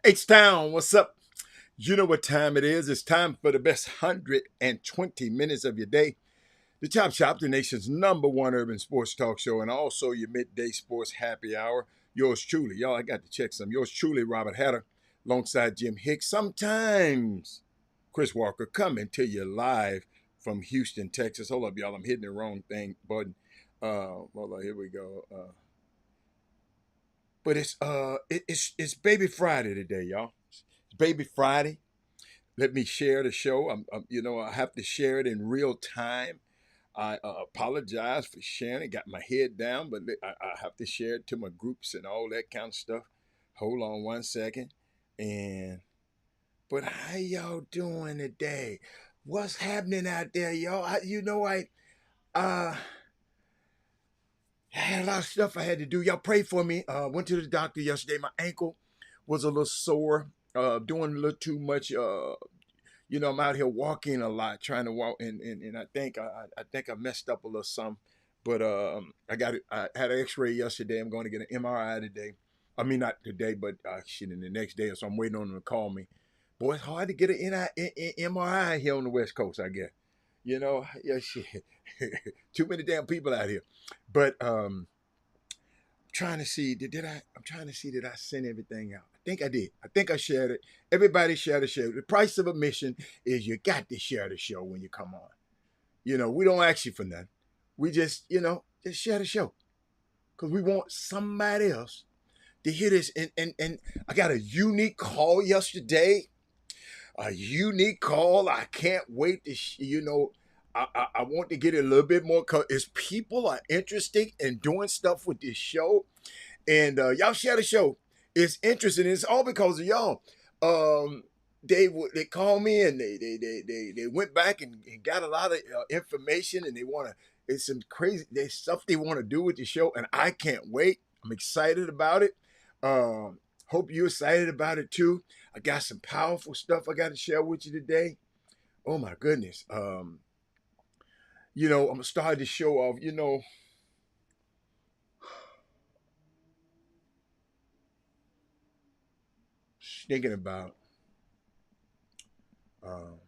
H-Town, what's up? You know what time it is. It's time for the best 120 minutes of your day. The Chop Shop, the nation's number one urban sports talk show, and also your midday sports happy hour. Yours truly. Y'all, I got to check some. Yours truly, Robert Hatter, alongside Jim Hicks. Sometimes Chris Walker coming to you live from Houston, Texas. Hold up, y'all. I'm hitting the wrong thing button. Hold on, here we go. But it's Baby Friday today, y'all. It's Baby Friday. Let me share the show. I have to share it in real time. I apologize for sharing it. Got my head down, but I have to share it to my groups and all that kind of stuff. Hold on one second. But how y'all doing today? What's happening out there, y'all? Uh I had a lot of stuff I had to do. Y'all pray for me. Went to the doctor yesterday. My ankle was a little sore. Doing a little too much. I'm out here walking a lot, trying to walk, and I think I messed up a little some. But I had an X-ray yesterday. I'm going to get an MRI today. I mean, not today, but in the next day. So I'm waiting on them to call me. Boy, it's hard to get an MRI here on the West Coast, I guess. Yeah, shit. Too many damn people out here. But trying to see I'm trying to see did I send everything out. I think I did. I think I shared it. Everybody share the show. The price of admission is you got to share the show when you come on. We don't ask you for nothing. We just share the show. Because we want somebody else to hear this. And I got a unique call yesterday. A unique call. I can't wait to I want to get a little bit more because people are interested in doing stuff with this show, and y'all share the show. It's interesting. It's all because of y'all. They called me and they went back and got a lot of information, and they want to. It's some crazy there's stuff they want to do with the show, and I can't wait. I'm excited about it. Hope you're excited about it too. I got some powerful stuff I got to share with you today. Oh my goodness. I'm gonna start the show off. Thinking about um,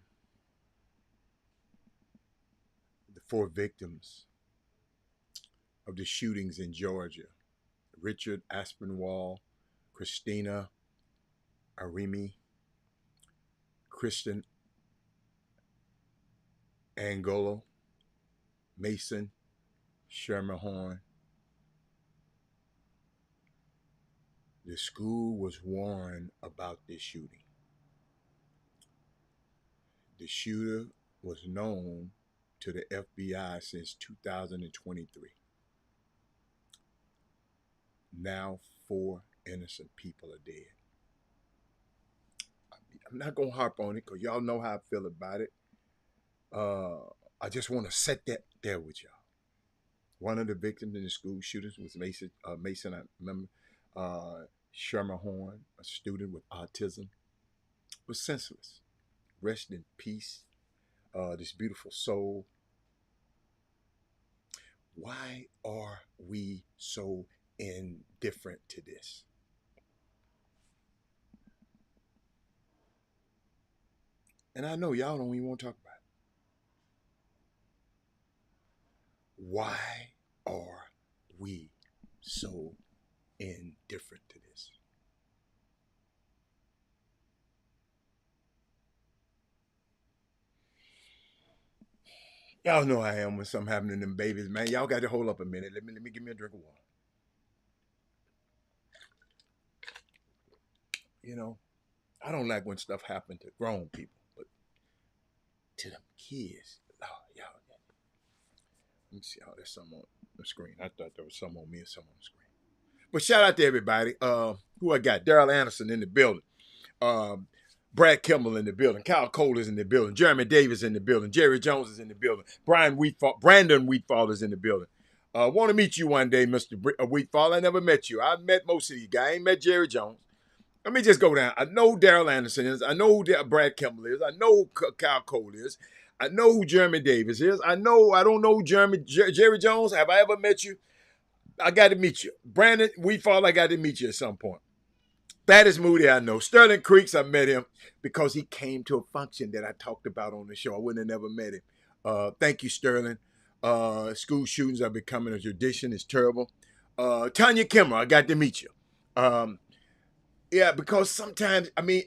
the four victims of the shootings in Georgia: Richard Aspinwall, Christina Arimi, Kristen Angolo, Mason Shermerhorn. The school was warned about this shooting. The shooter was known to the FBI since 2023. Now 4 innocent people are dead. I'm not going to harp on it because y'all know how I feel about it. I just want to set that there with y'all. One of the victims in the school shootings was Mason, I remember, Shermerhorn, a student with autism, was senseless. Rest in peace, this beautiful soul. Why are we so indifferent to this? And I know y'all don't even want to talk about it. Why are we so indifferent to this? Y'all know I am when something happening to them babies, man. Y'all got to hold up a minute. Let me give me a drink of water. I don't like when stuff happens to grown people, but to them kids, oh, y'all. Let me see how there's some on the screen. I thought there was some on me and some on the screen. But shout out to everybody. Who I got? Daryl Anderson in the building. Brad Kimball in the building. Kyle Cole is in the building. Jeremy Davis in the building. Jerry Jones is in the building. Brandon Wheatfall is in the building. Want to meet you one day, Mr. Wheatfall. I never met you. I've met most of you guys. I ain't met Jerry Jones. Let me just go down. I know who Daryl Anderson is. I know who Brad Kimball is. I know who Kyle Cole is. I know who Jeremy Davis is. I don't know who Jerry Jones. Have I ever met you? I got to meet you. Brandon Wheatfall, I got to meet you at some point. Baddest Moody I know. Sterling Creeks, I met him because he came to a function that I talked about on the show. I wouldn't have never met him. Thank you, Sterling. School shootings are becoming a tradition. It's terrible. Tanya Kimmer, I got to meet you. Yeah, because sometimes, I mean,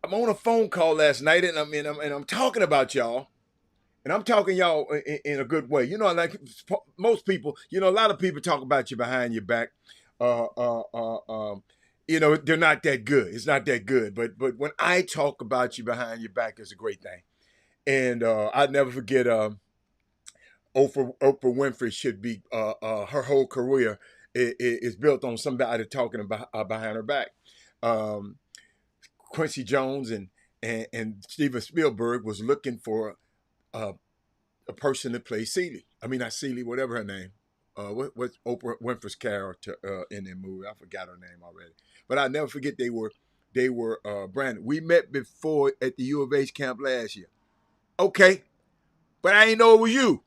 I'm on a phone call last night, and I'm talking about y'all, and I'm talking y'all in a good way. You know, like most people, you know, a lot of people talk about you behind your back. Uh, uh, uh, um, you know, they're not that good. It's not that good. But when I talk about you behind your back, it's a great thing. And I'd never forget. Oprah Winfrey should be her whole career is built on somebody talking about behind her back. Um, Quincy Jones and Steven Spielberg was looking for uh, a person to play Celie. I mean, not Celie, whatever her name. What's Oprah Winfrey's character in that movie? I forgot her name already. But I'll never forget they were branded. We met before at the U of H camp last year. Okay, but I ain't know it was you.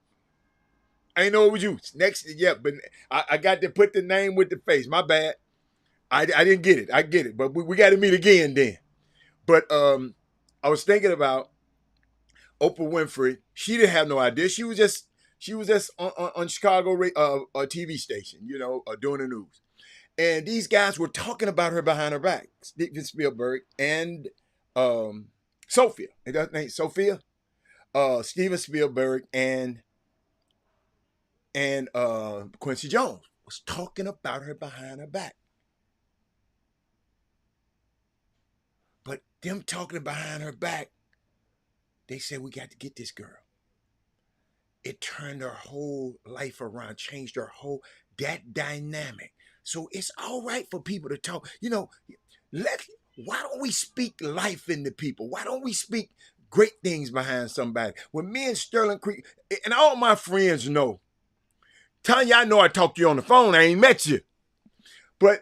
I ain't know it was you. Next, yeah, but I got to put the name with the face. My bad. I didn't get it. I get it, but we got to meet again then. But I was thinking about Oprah Winfrey. She didn't have no idea. She was just on Chicago a TV station, you know, doing the news. And these guys were talking about her behind her back. Steven Spielberg and Sophia. Is that name Sophia? Steven Spielberg and Quincy Jones was talking about her behind her back. But them talking behind her back, they said we got to get this girl. It turned her whole life around, changed her whole that dynamic. So it's all right for people to talk. You know, let why don't we speak life into people? Why don't we speak great things behind somebody? When me and Sterling Creek and all my friends know, telling you I know I talked to you on the phone, I ain't met you. But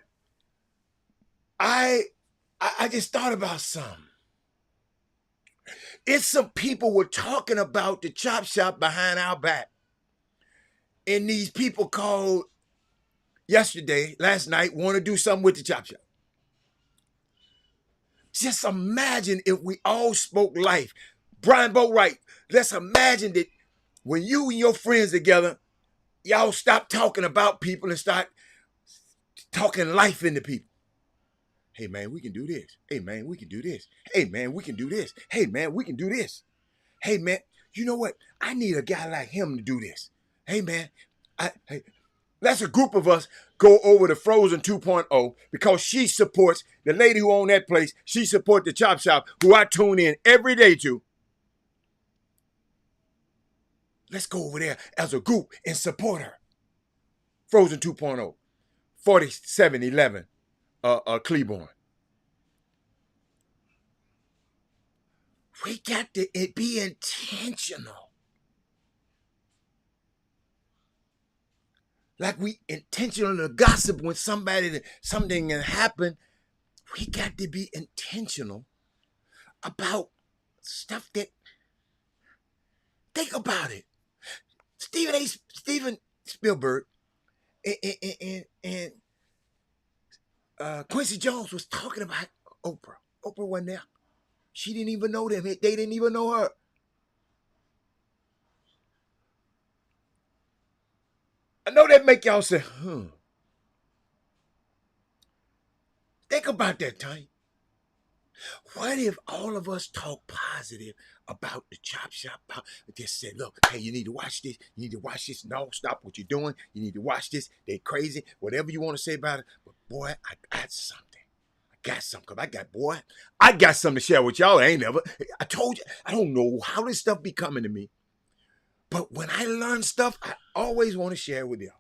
I just thought about something. It's some people were talking about the chop shop behind our back. And these people called last night, want to do something with the chop shop. Just imagine if we all spoke life. Brian Boatwright, let's imagine that when you and your friends together, y'all stop talking about people and start talking life into people. Hey man, we can do this. Hey man, we can do this. Hey man, we can do this. Hey man, we can do this. Hey man, you know what? I need a guy like him to do this. Hey man, hey, let's a group of us go over to Frozen 2.0 because she supports the lady who owned that place. She supports the Chop Shop, who I tune in every day to. Let's go over there as a group and support her. Frozen 2.0, 4711 Cleburne. We got to be intentional. Like we intentional to gossip when something can happen. We got to be intentional about stuff that. Think about it. Steven Spielberg and Quincy Jones was talking about Oprah. Oprah wasn't there. She didn't even know them. They didn't even know her. I know that make y'all say, Think about that, Tony. What if all of us talk positive about the chop shop? Just said, look, hey, you need to watch this. You need to watch this. No, stop what you're doing. You need to watch this. They crazy. Whatever you want to say about it. But boy, I got something. Got something. I got something to share with y'all. I ain't never. I told you, I don't know how this stuff be coming to me. But when I learn stuff, I always want to share with y'all.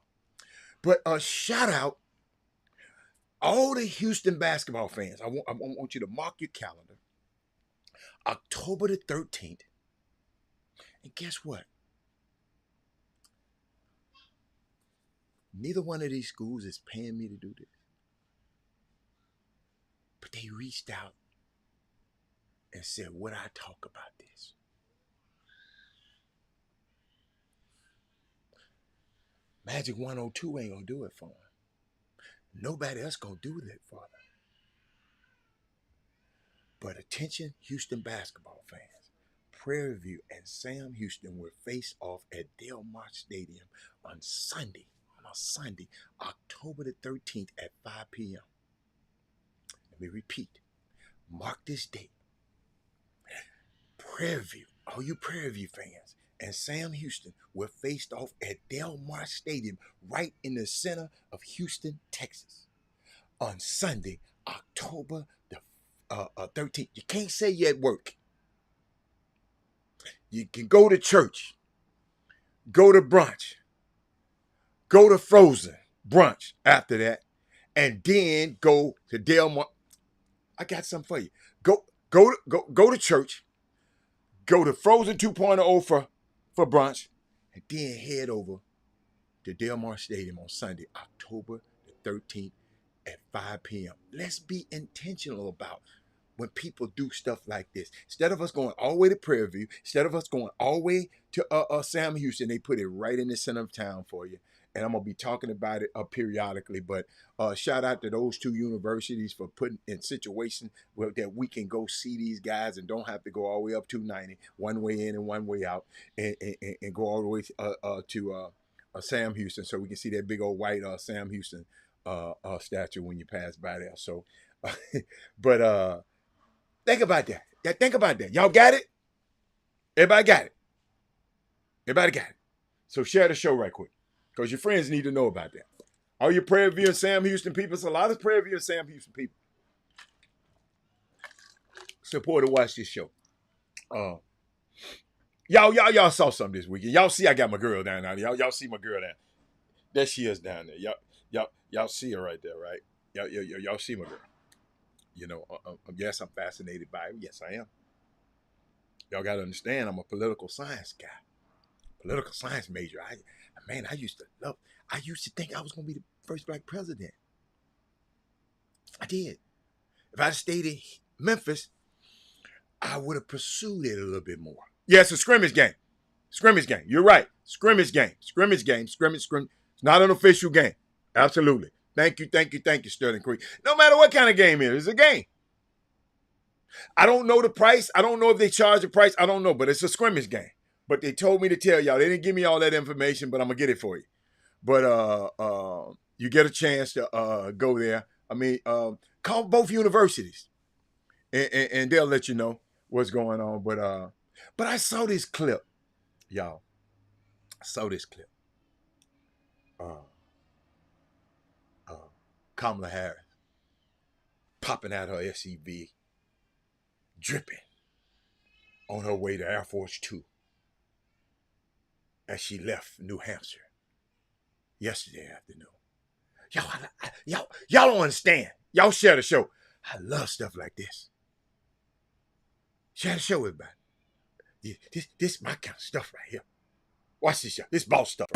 But shout out all the Houston basketball fans. I want you to mark your calendar. October the 13th. And guess what? Neither one of these schools is paying me to do this. But they reached out and said, would I talk about this? Magic 102 ain't going to do it for them. Nobody else gonna do that, Father. But attention, Houston basketball fans. Prairie View and Sam Houston will face off at Del Mar Stadium on Sunday, October the 13th at 5 p.m. Let me repeat. Mark this date. Prairie View, all you Prairie View fans, and Sam Houston will face off at Del Mar Stadium right in the center of Houston, Texas on Sunday, October the 13th. You can't say you're at work. You can go to church, go to brunch, go to Frozen brunch after that, and then go to Del Mar. I got something for you. Go to church, go to Frozen 2.0 for brunch, and then head over to Del Mar Stadium on Sunday, October the 13th at 5 p.m. Let's be intentional about when people do stuff like this. Instead of us going all the way to Prairie View, instead of us going all the way to Sam Houston, they put it right in the center of town for you. And I'm going to be talking about it periodically. But shout out to those two universities for putting in situations that we can go see these guys and don't have to go all the way up 290, one way in and one way out, and go all the way to Sam Houston so we can see that big old white Sam Houston statue when you pass by there. So, but think about that. Yeah, think about that. Y'all got it? Everybody got it. Everybody got it. So share the show right quick. Because your friends need to know about that. All your Prairie View and Sam Houston people, it's a lot of Prairie View and Sam Houston people support to watch this show. Y'all saw something this weekend. Y'all see I got my girl down there. Y'all see my girl down. There she is down there. Y'all see her right there, right? Y'all see my girl. You know, yes, I'm fascinated by her. Yes, I am. Y'all got to understand, I'm a political science guy. Political science major. I used to think I was going to be the first black president. I did. If I'd stayed in Memphis, I would have pursued it a little bit more. Yeah, it's a scrimmage game. Scrimmage game. You're right. Scrimmage game. Scrimmage game. Scrimmage. It's not an official game. Absolutely. Thank you, Sterling Creek. No matter what kind of game it is, it's a game. I don't know the price. I don't know if they charge a price. I don't know, but it's a scrimmage game. But they told me to tell y'all. They didn't give me all that information, but I'm going to get it for you. But you get a chance to go there. I mean, call both universities, and they'll let you know what's going on. But I saw this clip, y'all. I saw this clip. Kamala Harris popping out her SUV, dripping on her way to Air Force 2 as she left New Hampshire yesterday afternoon. Y'all don't understand. Y'all share the show. I love stuff like this. Share the show with everybody. This is my kind of stuff right here. Watch this, y'all. This boss stuff.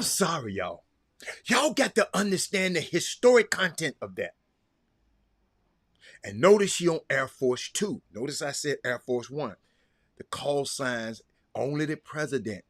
Sorry, y'all. Y'all got to understand the historic content of that. And notice she on Air Force 2. Notice I said Air Force 1. The call signs, only the president.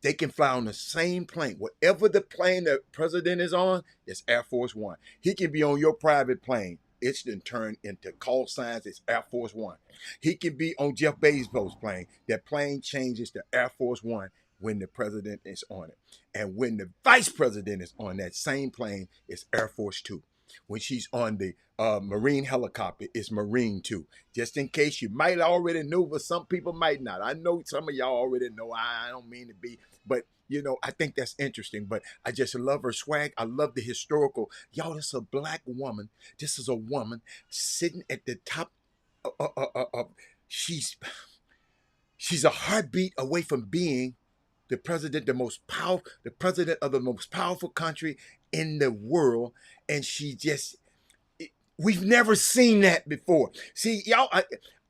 They can fly on the same plane. Whatever the plane the president is on, it's Air Force 1. He can be on your private plane. It's then turned into call signs. It's Air Force 1. He can be on Jeff Bezos' plane. That plane changes to Air Force 1 when the president is on it. And when the vice president is on that same plane, it's Air Force 2. When she's on the Marine helicopter, it's Marine 2. Just in case you might already know, but some people might not. I know some of y'all already know. I don't mean to be, but You know, I think that's interesting, but I just love her swag. I love the historical. Y'all, this is a black woman. This is a woman sitting at the top. She's she's a heartbeat away from being the president, the president of the most powerful country in the world, and she just, we've never seen that before. See, y'all,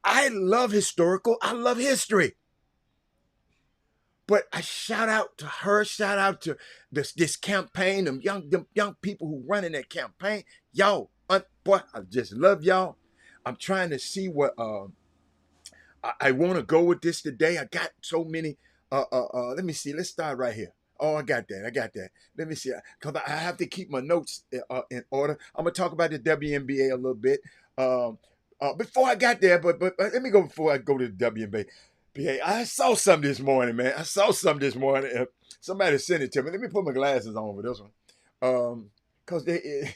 I love historical, I love history, but I shout out to her, shout out to this campaign, them young people who running that campaign, y'all. Boy, I just love y'all. I'm trying to see what I want to go with this today. I got so many. Let me see. Let's start right here. Oh, I got that. I got that. Let me see. Because I have to keep my notes in order. I'm gonna talk about the WNBA a little bit. Before I got there, but let me go before I go to the WNBA. I saw something this morning, man. I saw something this morning. Somebody sent it to me. Let me put my glasses on for this one. Because they.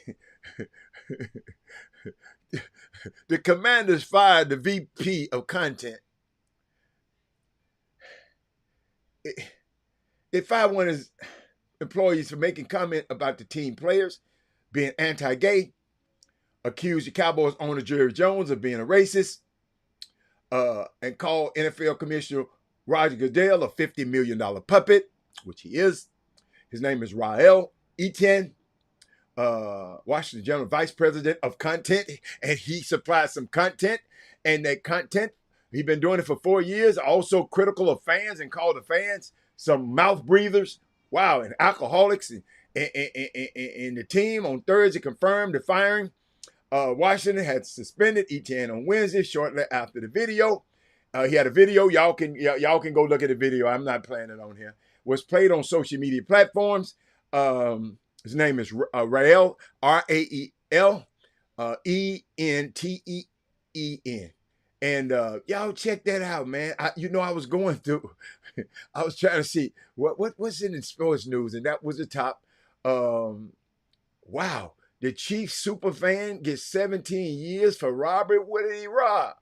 The Commanders fired the VP of content. They fired one of his employees for making comment about the team players being anti-gay, accused the Cowboys owner Jerry Jones of being a racist, and called NFL Commissioner Roger Goodell a $50 million puppet, which he is. His name is Rael Etienne, Washington General Vice President of Content, and he supplies some content, and that content, he's been doing it for 4 years, also critical of fans and called the fans some mouth breathers, wow, and alcoholics, and the team on Thursday confirmed the firing. Washington had suspended Etienne on Wednesday shortly after the video. He had a video, y'all can go look at the video, I'm not playing it on here, was played on social media platforms. His name is Rael, Rael, Enteen. And y'all check that out, man. I was going through, I was trying to see what's in the sports news, and that was the top. Wow, the Chief superfan gets 17 years for robbery. What did he rob?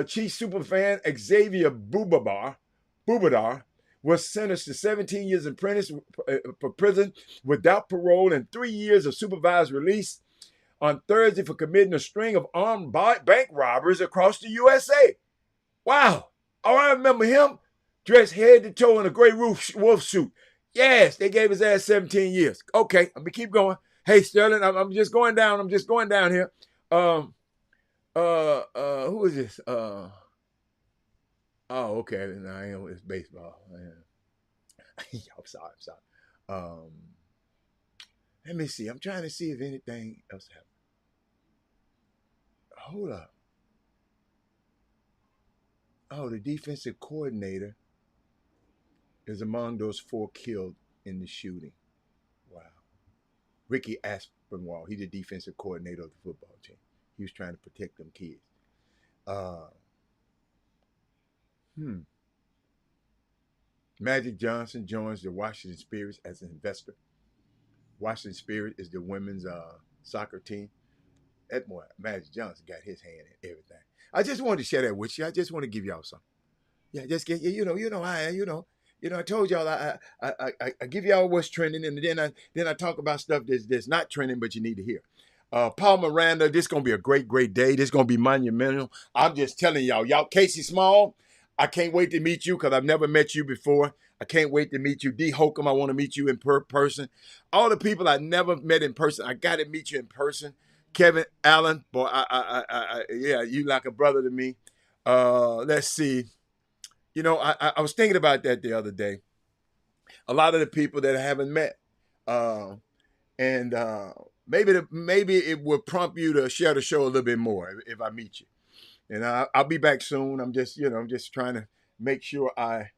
Chief superfan Xavier Bubadar was sentenced to 17 years in prison without parole and 3 years of supervised release on Thursday for committing a string of armed bank robberies across the USA. Wow. Oh, I remember him dressed head to toe in a gray wolf suit. Yes, they gave his ass 17 years. Okay, I'm going to keep going. Hey, Sterling, I'm just going down. I'm just going down here. Who is this? Oh, okay. No, I know it's baseball. I'm sorry. Let me see. I'm trying to see if anything else happened. Hold up. Oh, the defensive coordinator is among those 4 killed in the shooting. Wow. Ricky Aspinwall, he's the defensive coordinator of the football team. He was trying to protect them kids. Magic Johnson joins the Washington Spirits as an investor. Washington Spirit is the women's soccer team. That boy, Magic Johnson, got his hand in everything. I just wanted to share that with you. I just want to give y'all something. Yeah, just get I told y'all I give y'all what's trending, and then I talk about stuff that's not trending, but you need to hear. Paul Miranda, this is gonna be a great day. This is gonna be monumental. I'm just telling y'all, Casey Small, I can't wait to meet you because I've never met you before. I can't wait to meet you. D. Holcomb, I want to meet you in person. All the people I never met in person, I got to meet you in person. Kevin Allen, boy, yeah, you like a brother to me. Let's see. I was thinking about that the other day. A lot of the people that I haven't met, and maybe it will prompt you to share the show a little bit more if I meet you. And I'll be back soon. I'm just trying to make sure I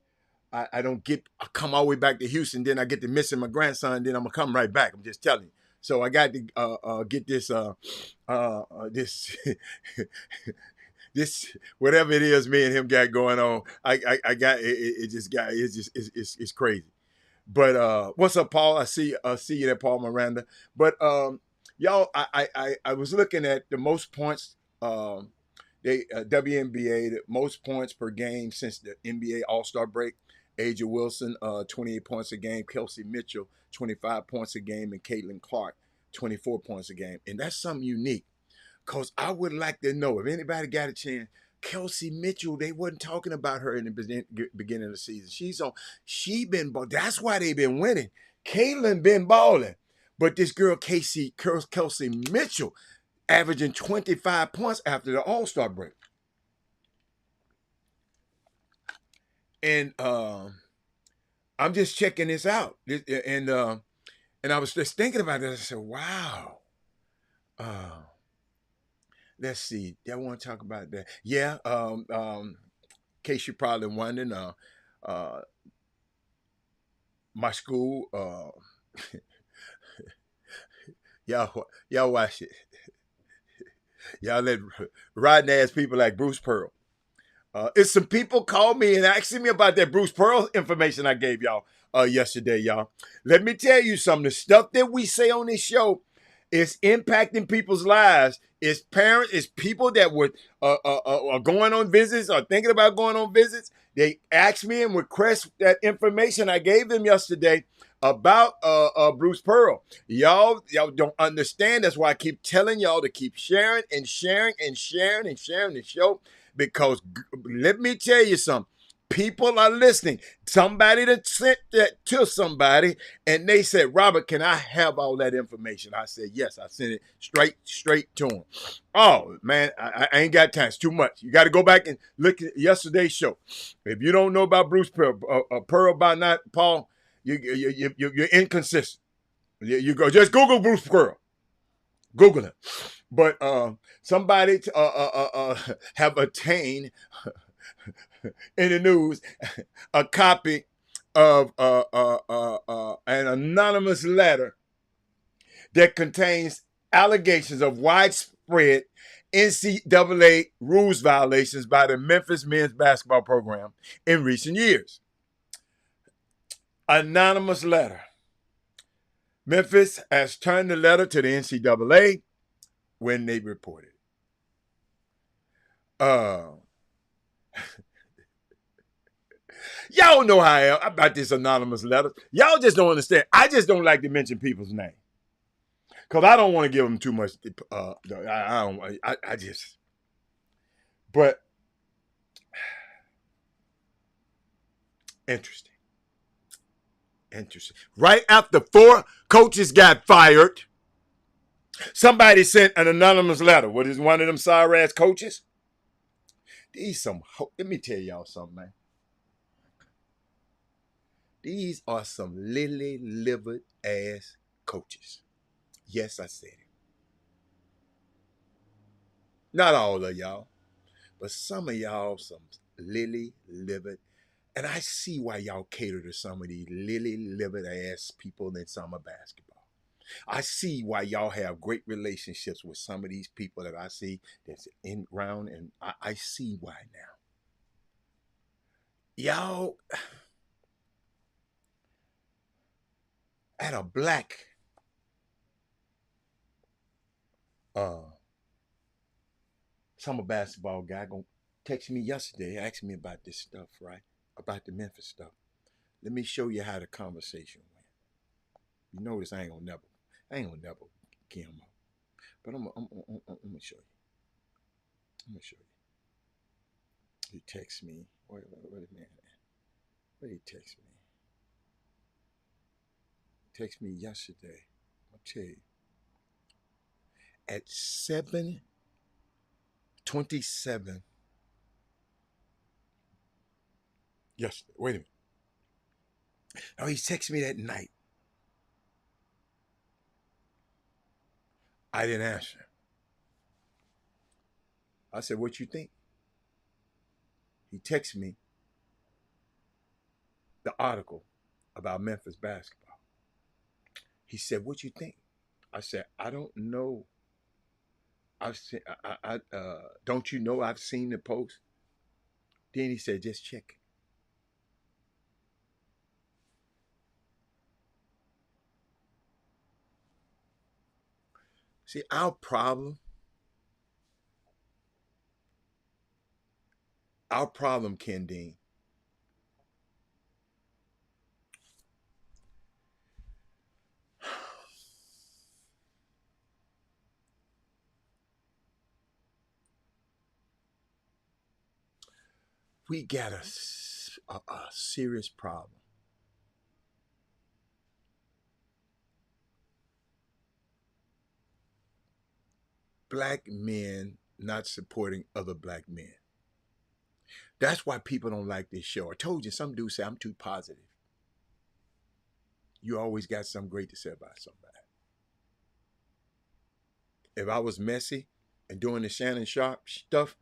don't come all the way back to Houston. Then I get to missing my grandson. Then I'm gonna come right back. I'm just telling you. So I got to get this this whatever it is me and him got going on. I got it's crazy. But what's up, Paul? I see you there, Paul Miranda. But y'all, I was looking at the most points. WNBA, the most points per game since the NBA All-Star break. Aja Wilson, 28 points a game. Kelsey Mitchell, 25 points a game. And Caitlin Clark, 24 points a game. And that's something unique. Because I would like to know if anybody got a chance. Kelsey Mitchell, they wasn't talking about her in the beginning of the season. She been, that's why they been winning. Caitlin been balling. But this girl, Kelsey Mitchell, averaging 25 points after the All-Star break. And I'm just checking this out. And I was just thinking about this. I said, wow. Let's see. I want to talk about that. Yeah. In case you're probably wondering, my school, y'all watch it. Y'all let riding ass people like Bruce Pearl. It's some people called me and asked me about that Bruce Pearl information I gave y'all yesterday, y'all. Let me tell you something. The stuff that we say on this show is impacting people's lives. It's parents, it's people that are going on visits or thinking about going on visits. They asked me and request that information I gave them yesterday about Bruce Pearl. Y'all don't understand. That's why I keep telling y'all to keep sharing and sharing and sharing and sharing the show. Because let me tell you something. People are listening. Somebody that sent that to somebody, and they said, "Robert, can I have all that information?" I said, "Yes." I sent it straight to him. Oh man, I ain't got time. It's too much. You got to go back and look at yesterday's show. If you don't know about Bruce Pearl, Pearl by not Paul, you're inconsistent. You go just Google Bruce Pearl. Google it. But somebody have attained in the news a copy of an anonymous letter that contains allegations of widespread NCAA rules violations by the Memphis men's basketball program in recent years. Anonymous letter. Memphis has turned the letter to the NCAA when they reported. Y'all know how I am about this anonymous letter. Y'all just don't understand. I just don't like to mention people's name because I don't want to give them too much. I just. But interesting. Right after 4 coaches got fired, somebody sent an anonymous letter. What is one of them sorry ass coaches? Let me tell y'all something, man. These are some lily-livered ass coaches. Yes, I said it. Not all of y'all, but some of y'all, some lily-livered. And I see why y'all cater to some of these lily-livered ass people in summer basketball. I see why y'all have great relationships with some of these people that I see that's in round, and I see why now. Y'all had a black summer basketball guy gonna text me yesterday, asked me about this stuff, right? About the Memphis stuff. Let me show you how the conversation went. You notice I ain't gonna never get him up. But I'm gonna show you. I'm gonna show you. He texts me. Wait a minute. What did he text me? He texted me yesterday. I'll tell you. At 7:27. Yesterday. Wait a minute. Oh, he texted me that night. I didn't answer. I said, "What you think?" He texted me the article about Memphis basketball. He said, "What you think?" I said, "I don't know. I've seen. Don't you know I've seen the post?" Then he said, "Just check it." See, our problem, Ken Dean, we got a serious problem. Black men not supporting other black men. That's why people don't like this show. I told you, some dudes say I'm too positive. You always got something great to say about somebody. If I was messy and doing the Shannon Sharp stuff,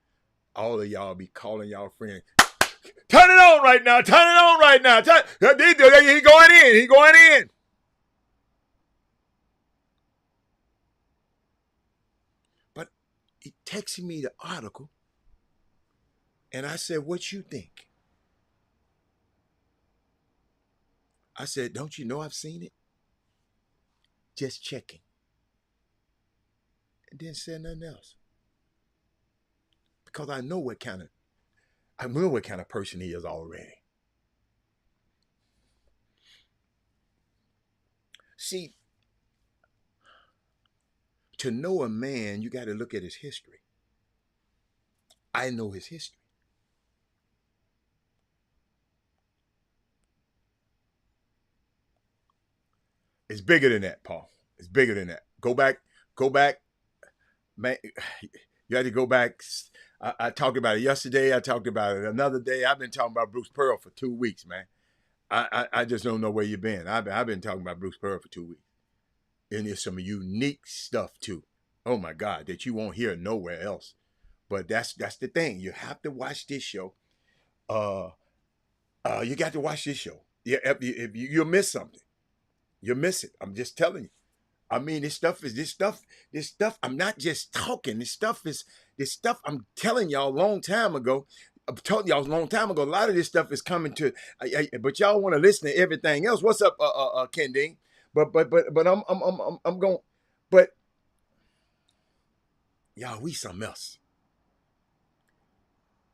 all of y'all be calling y'all friends. Turn it on right now. Turn it on right now. He going in. He going in. But he texted me the article, and I said, "What you think?" I said, "Don't you know I've seen it? Just checking." And didn't say nothing else. Because I know what kind of person he is already. See, to know a man, you got to look at his history. I know his history. It's bigger than that, Paul. It's bigger than that. Go back, man. You had to go back. I talked about it yesterday. I talked about it another day. I've been talking about Bruce Pearl for 2 weeks, man. I just don't know where you've been. I've been talking about Bruce Pearl for 2 weeks. And there's some unique stuff too. Oh my God, that you won't hear nowhere else. But that's the thing. You have to watch this show. You got to watch this show. Yeah, if you'll miss something, you'll miss it. I'm just telling you. I mean, this stuff. I'm not just talking. This stuff I'm telling y'all a long time ago. I told y'all a long time ago. A lot of this stuff is coming to, but y'all want to listen to everything else. What's up, Ken Dean? But I'm going. But y'all, we something else.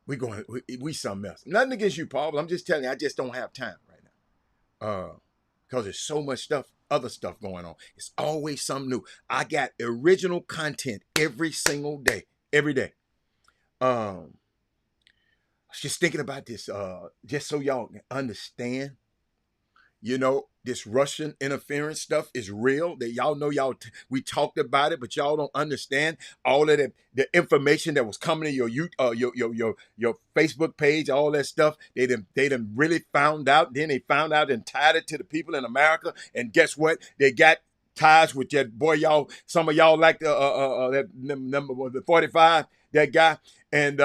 We something else. Nothing against you, Paul. But I'm just telling you, I just don't have time right now. Because there's so much stuff, other stuff going on. It's always something new. I got original content every single day, every day. I was just thinking about this, just so y'all can understand. You know, this Russian interference stuff is real. That y'all know, we talked about it, but y'all don't understand all of the information that was coming to your Facebook page, all that stuff. They done really found out. Then they found out and tied it to the people in America. And guess what? They got ties with that boy. Some of y'all like that number the 45, that guy. And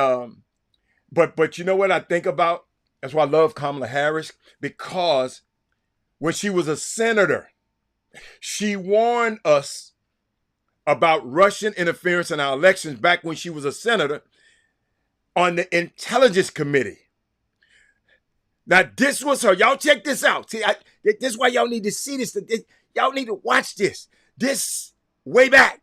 but you know what I think about? That's why I love Kamala Harris, because when she was a senator, she warned us about Russian interference in our elections back when she was a senator on the Intelligence Committee. Now, this was her. Y'all check this out. See, this is why y'all need to see this. Y'all need to watch this. This way back.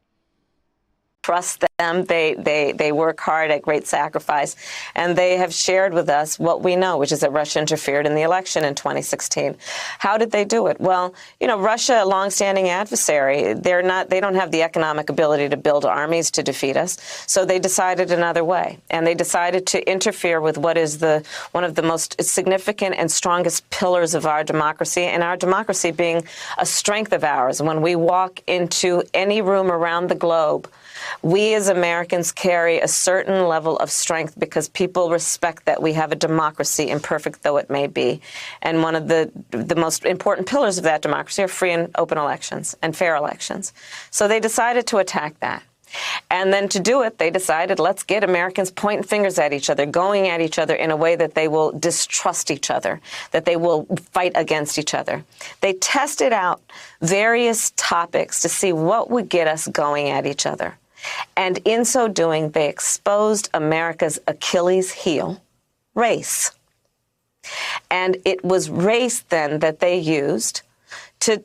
Trust them. They work hard at great sacrifice, and they have shared with us what we know, which is that Russia interfered in the election in 2016. How did they do it? Well, you know, Russia, a longstanding adversary, they don't have the economic ability to build armies to defeat us, so they decided another way, and they decided to interfere with what is one of the most significant and strongest pillars of our democracy, and our democracy being a strength of ours. When we walk into any room around the globe, we as Americans carry a certain level of strength because people respect that we have a democracy, imperfect though it may be. And one of the most important pillars of that democracy are free and open elections and fair elections. So they decided to attack that. And then to do it, they decided, let's get Americans pointing fingers at each other, going at each other in a way that they will distrust each other, that they will fight against each other. They tested out various topics to see what would get us going at each other. And in so doing, they exposed America's Achilles heel, race. And it was race then that they used to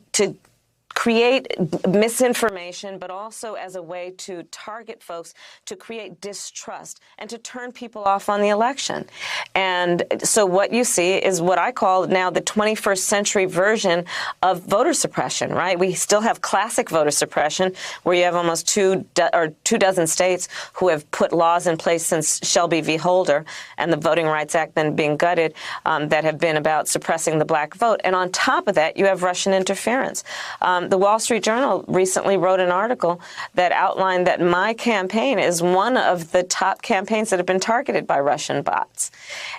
create misinformation, but also as a way to target folks, to create distrust and to turn people off on the election. And so what you see is what I call now the 21st century version of voter suppression, right? We still have classic voter suppression, where you have almost two dozen states who have put laws in place since Shelby v. Holder and the Voting Rights Act then being gutted, that have been about suppressing the black vote. And on top of that, you have Russian interference. The Wall Street Journal recently wrote an article that outlined that my campaign is one of the top campaigns that have been targeted by Russian bots.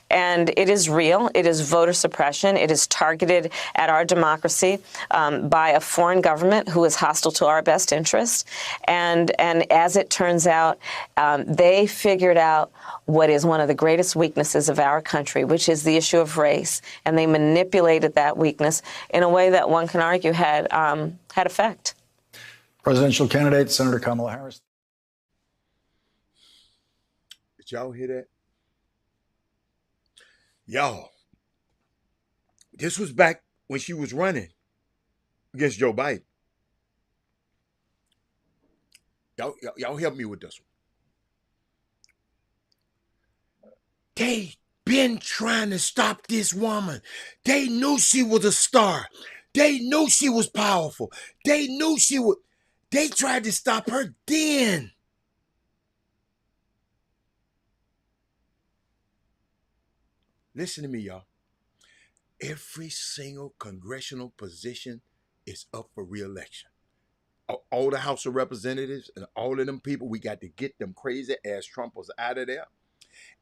And it is real. It is voter suppression. It is targeted at our democracy by a foreign government who is hostile to our best interest. And as it turns out, they figured out what is one of the greatest weaknesses of our country, which is the issue of race. And they manipulated that weakness in a way that one can argue had effect. Presidential candidate, Senator Kamala Harris. Did y'all hear that? Y'all, this was back when she was running against Joe Biden. Y'all help me with this one. They been trying to stop this woman. They knew she was a star. They knew she was powerful. They knew she would. They tried to stop her then. Listen to me, y'all. Every single congressional position is up for re-election. All the House of Representatives and all of them people, we got to get them crazy ass Trumpers out of there.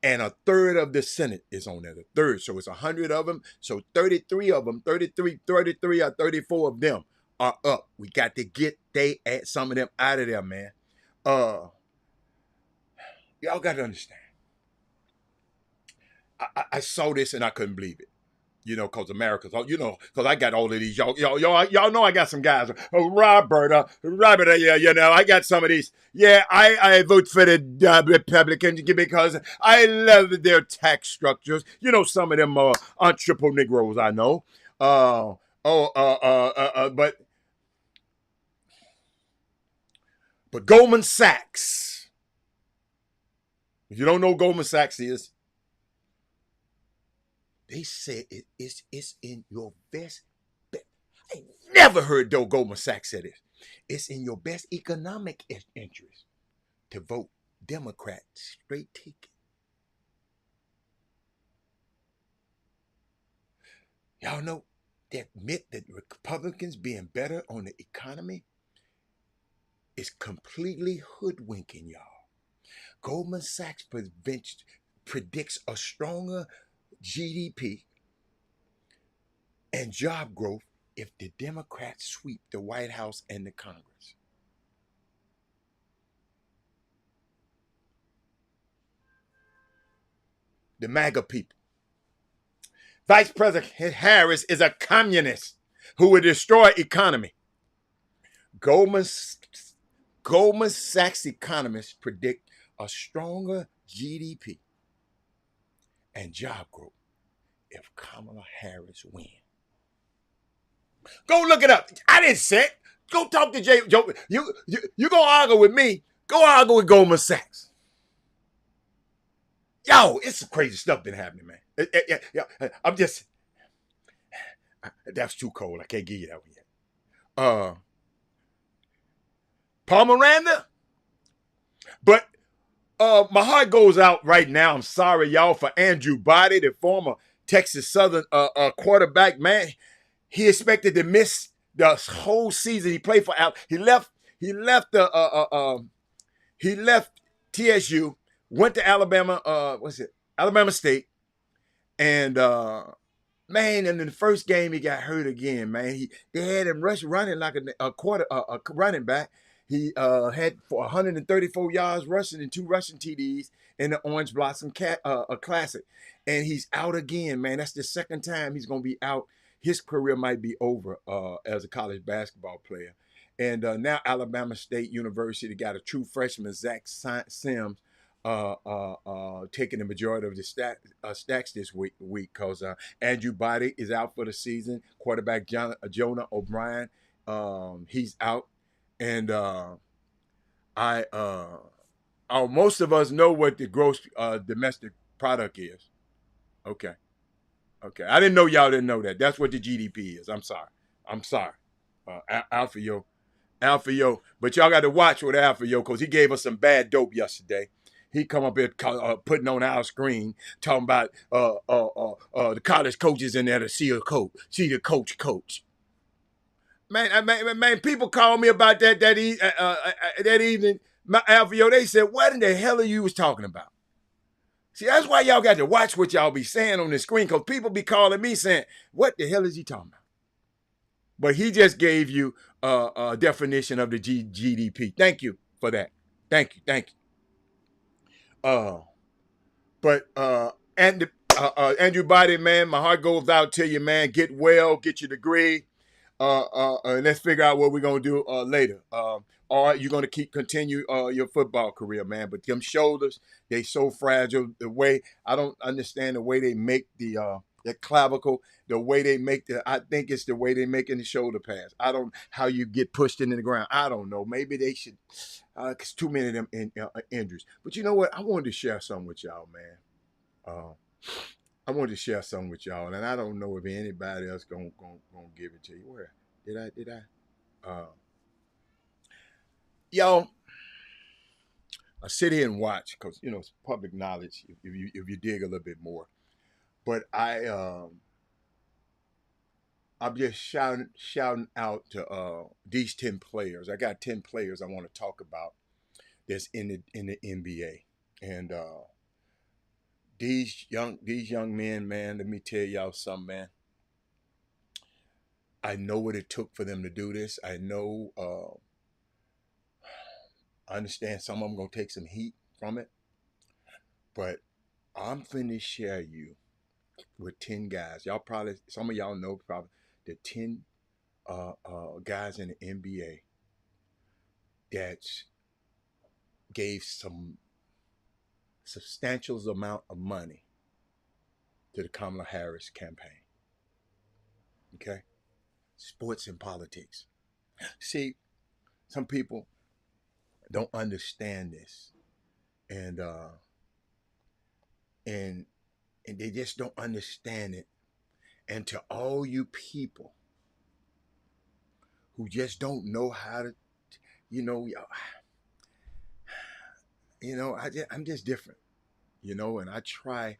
And a third of the Senate is on there. A third. So it's 100 of them. So 33 of them, 33 or 34 of them are up. We got to get some of them out of there, man. Y'all got to understand. I saw this and I couldn't believe it. You know, because America's, you know, because I got all of these. Y'all know I got some guys. Robert, yeah, you know, I got some of these. Yeah, I vote for the Republicans because I love their tax structures. You know, some of them entrepreneur Negroes I know. But Goldman Sachs. If you don't know who Goldman Sachs is, they said it's in your best. I never heard though Goldman Sachs said it. It's in your best economic interest to vote Democrat straight ticket. Y'all know that admit that Republicans being better on the economy is completely hoodwinking y'all. Goldman Sachs predicts a stronger GDP and job growth if the Democrats sweep the White House and the Congress. The MAGA people. Vice President Harris is a communist who will destroy economy. Goldman Sachs economists predict a stronger GDP and job growth if Kamala Harris wins. Go look it up. I didn't say it. Go talk to Joe. You gonna argue with me? Go argue with Goldman Sachs. Yo, it's some crazy stuff been happening, man. Yeah. I'm just. That's too cold. I can't give you that one yet. Paul Miranda. But my heart goes out right now. I'm sorry, y'all, for Andrew Body, the former Texas Southern quarterback, man. He expected to miss the whole season. He played for He left TSU, went to Alabama. Alabama State, and man, in the first game he got hurt again. Man, they had him running like a running back. He had for 134 yards rushing and 2 rushing TDs in the Orange Blossom Classic, and he's out again. Man, that's the second time he's gonna be out. His career might be over as a college basketball player. And now Alabama State University got a true freshman, Zach Sims, taking the majority of the stacks this week because Andrew Body is out for the season. Quarterback Jonah O'Brien He's out, and I most of us know what the gross domestic product is. Okay, okay. I didn't know y'all didn't know that. That's what the GDP is. I'm sorry. I'm sorry. Alpha Yo, Alpha Yo. But y'all got to watch with Alpha Yo because he gave us some bad dope yesterday. He come up here putting on our screen talking about the college coaches in there to see the coach. Man, people called me about that evening. Alpha Yo, they said, what in the hell are you was talking about? See, that's why y'all got to watch what y'all be saying on the screen, because people be calling me saying, what the hell is he talking about? But he just gave you a definition of the GDP. Thank you for that. Thank you. But Andrew Body, man, my heart goes out to you, man. Get well, get your degree. Let's figure out what we're gonna do later. Or you're gonna continue your football career, man. But them shoulders, they so fragile. The way I don't understand the way they make the clavicle, the way they make I think it's the way they making the shoulder pads. I don't how you get pushed into the ground. I don't know. Maybe they should, cause too many of them injuries. But you know what? I wanted to share something with y'all, man. I wanted to share something with y'all, and I don't know if anybody else gonna give it to you. Where did I? Y'all, I sit here and watch because it's public knowledge if you dig a little bit more. But I'm just shouting out to these 10 players. I got 10 players I want to talk about that's in the NBA, and these young men, man. Let me tell y'all something, man. I know what it took for them to do this. I know. I understand some of them gonna take some heat from it, but I'm finna share you with 10 guys. Y'all probably, some of y'all know probably the 10 guys in the NBA that gave some substantial amount of money to the Kamala Harris campaign. Okay? Sports and politics. See, some people don't understand this. And they just don't understand it. And to all you people who just don't know how to, I'm just different, and I try.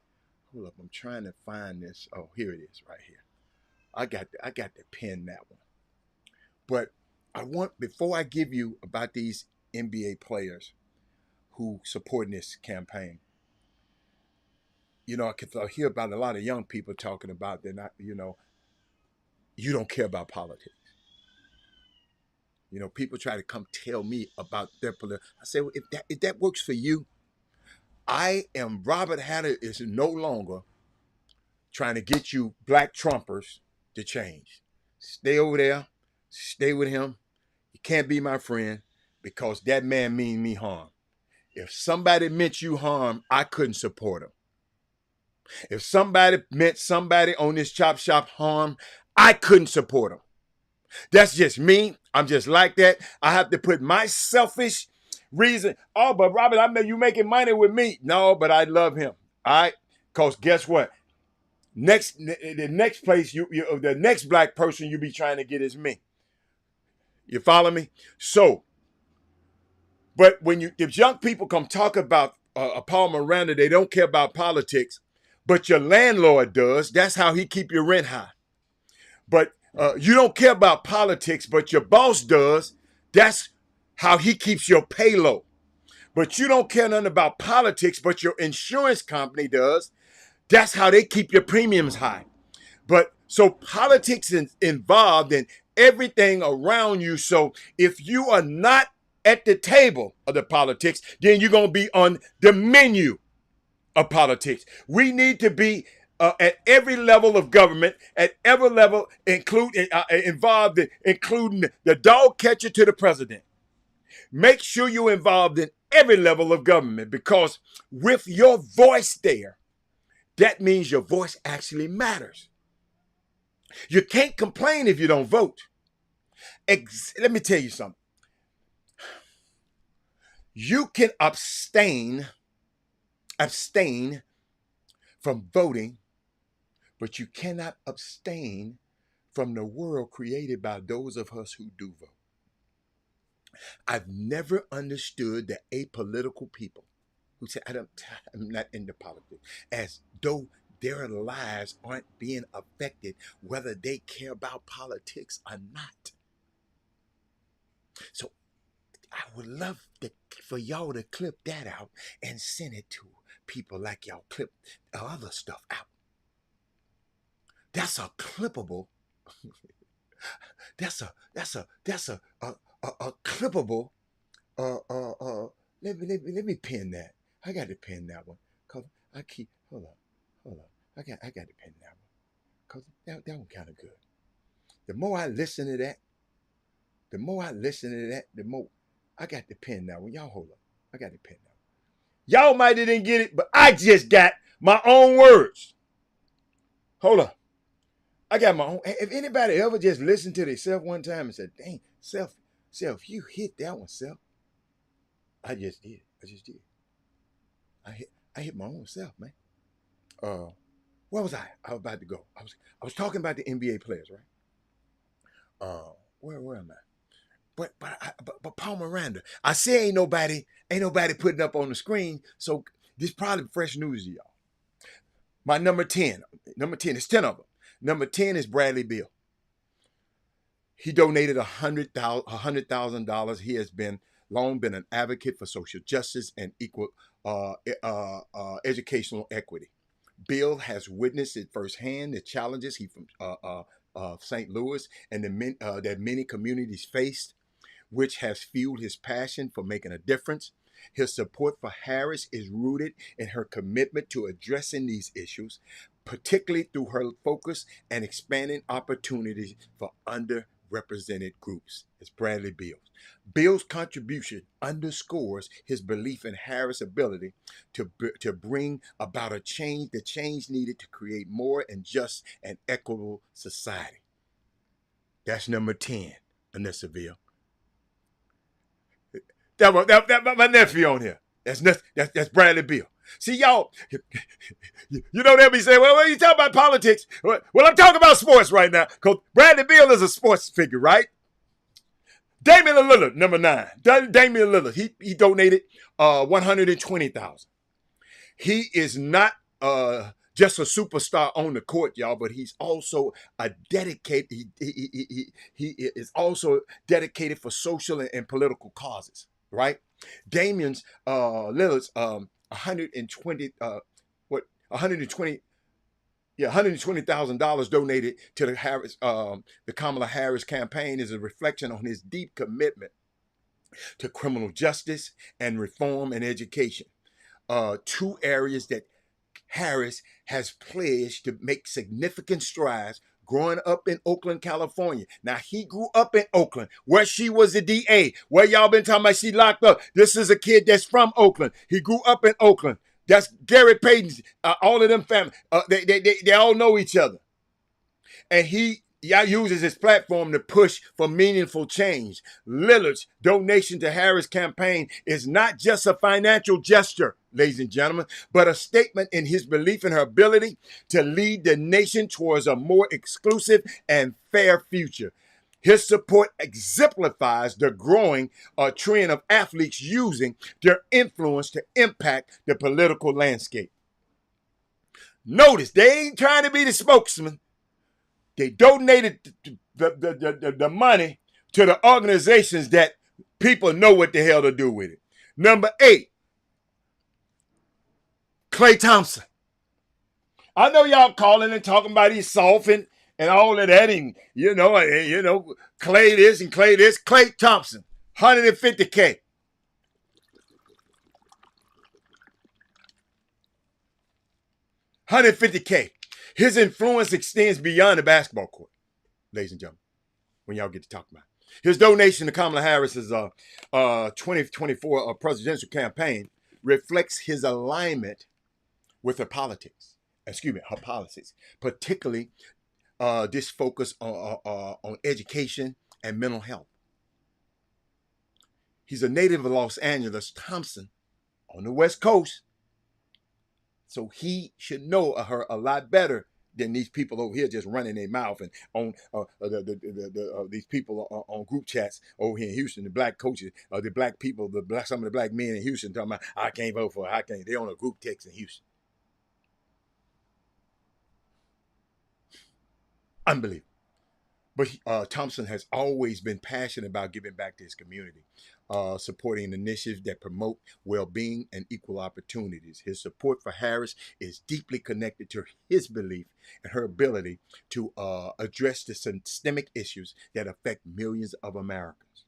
Hold up, I'm trying to find this. Oh, here it is, right here. I got to pen that one. But before I give you about these NBA players who supporting this campaign, I could hear about a lot of young people talking about they're not, you don't care about politics. People try to come tell me about their politics. I say, well, if that works for you, Robert Hatter is no longer trying to get you black Trumpers to change. Stay over there. Stay with him. You can't be my friend because that man mean me harm. If somebody meant you harm, I couldn't support him. If somebody meant somebody on this Chop Shop harm, I couldn't support him. That's just me. I'm just like that. I have to put my selfish reason. Oh, but Robert, I know you making money with me. No, but I love him. All right? Because guess what? The next place the next black person you be trying to get is me. You follow me? So, but if young people come talk about Paul Miranda, they don't care about politics, but your landlord does. That's how he keep your rent high. But you don't care about politics, but your boss does. That's how he keeps your pay low. But you don't care nothing about politics, but your insurance company does. That's how they keep your premiums high. But so politics is involved in everything around you. So if you are not at the table of the politics, then you're going to be on the menu of politics. We need to be at every level of government, at every level, involved in, including the dog catcher to the president. Make sure you're involved in every level of government, because with your voice there, that means your voice actually matters. You can't complain if you don't vote. Let me tell you something. You can abstain from voting, but you cannot abstain from the world created by those of us who do vote. I've never understood the apolitical people who say, I'm not into politics, as though their lives aren't being affected whether they care about politics or not. So I would love for y'all to clip that out and send it to people like y'all clip other stuff out. That's a clippable. That's a clippable. Uh, uh, uh. Let me pin that. I got to pin that one, cause I keep. Hold on. I got to pin that one, cause that one kind of good. The more I listen to that, the more I got to pin that one. Y'all hold up. I got to pin that one. Y'all might didn't get it, but I just got my own words. Hold on. I got my own. If anybody ever just listened to themselves one time and said, dang, self, you hit that one, self. I just did. I hit my own self, man. Where was I? I was about to go. I was talking about the NBA players, right? Where am I? But Paul Miranda. I say ain't nobody putting up on the screen, so this probably fresh news to y'all. My number 10, it's 10 of them. Number 10 is Bradley Beal. He donated $100,000. He has long been an advocate for social justice and equal educational equity. Bill has witnessed it firsthand the challenges he from St. Louis and that many communities faced, which has fueled his passion for making a difference. His support for Harris is rooted in her commitment to addressing these issues, particularly through her focus and expanding opportunities for underrepresented groups. It's Bradley Beal. Bill's contribution underscores his belief in Harris' ability to bring about the change needed to create more and just and equitable society. That's number 10, Anissa Beal. That my nephew on here. That's Bradley Beal. See, y'all, you know they'll be saying, well, you talking about politics? Well, I'm talking about sports right now, because Bradley Beal is a sports figure, right? Damian Lillard, number 9. Damian Lillard, he donated $120,000. He is not just a superstar on the court, y'all, but he's also a dedicated. He is also dedicated for social and political causes, right? Damian's Lillard's 120 $120,000 donated to the Kamala Harris campaign is a reflection on his deep commitment to criminal justice and reform and education. Two areas that Harris has pledged to make significant strides growing up in Oakland, California. Now, he grew up in Oakland, where she was the DA, where y'all been talking about she locked up. This is a kid that's from Oakland. He grew up in Oakland. That's Gary Payton's, all of them family. They all know each other. And he uses his platform to push for meaningful change. Lillard's donation to Harris' campaign is not just a financial gesture, ladies and gentlemen, but a statement in his belief in her ability to lead the nation towards a more exclusive and fair future. His support exemplifies the growing trend of athletes using their influence to impact the political landscape. Notice, they ain't trying to be the spokesman. They donated the money to the organizations that people know what the hell to do with it. Number 8, Klay Thompson. I know y'all calling and talking about he's soft and all of that, and Klay this and Klay this. Klay Thompson, $150K. $150K. His influence extends beyond the basketball court, ladies and gentlemen, when y'all get to talk about it. His donation to Kamala Harris's 2024 presidential campaign reflects his alignment with her policies, particularly this focus on education and mental health. He's a native of Los Angeles, Thompson, on the West Coast. So he should know her a lot better than these people over here just running their mouth and on these people on group chats over here in Houston. The black coaches, the black people, some of the black men in Houston talking about, I can't vote for her. I can't. They're on a group text in Houston. Unbelievable. But Thompson has always been passionate about giving back to his community, supporting initiatives that promote well-being and equal opportunities. His support for Harris is deeply connected to his belief and her ability to address the systemic issues that affect millions of Americans.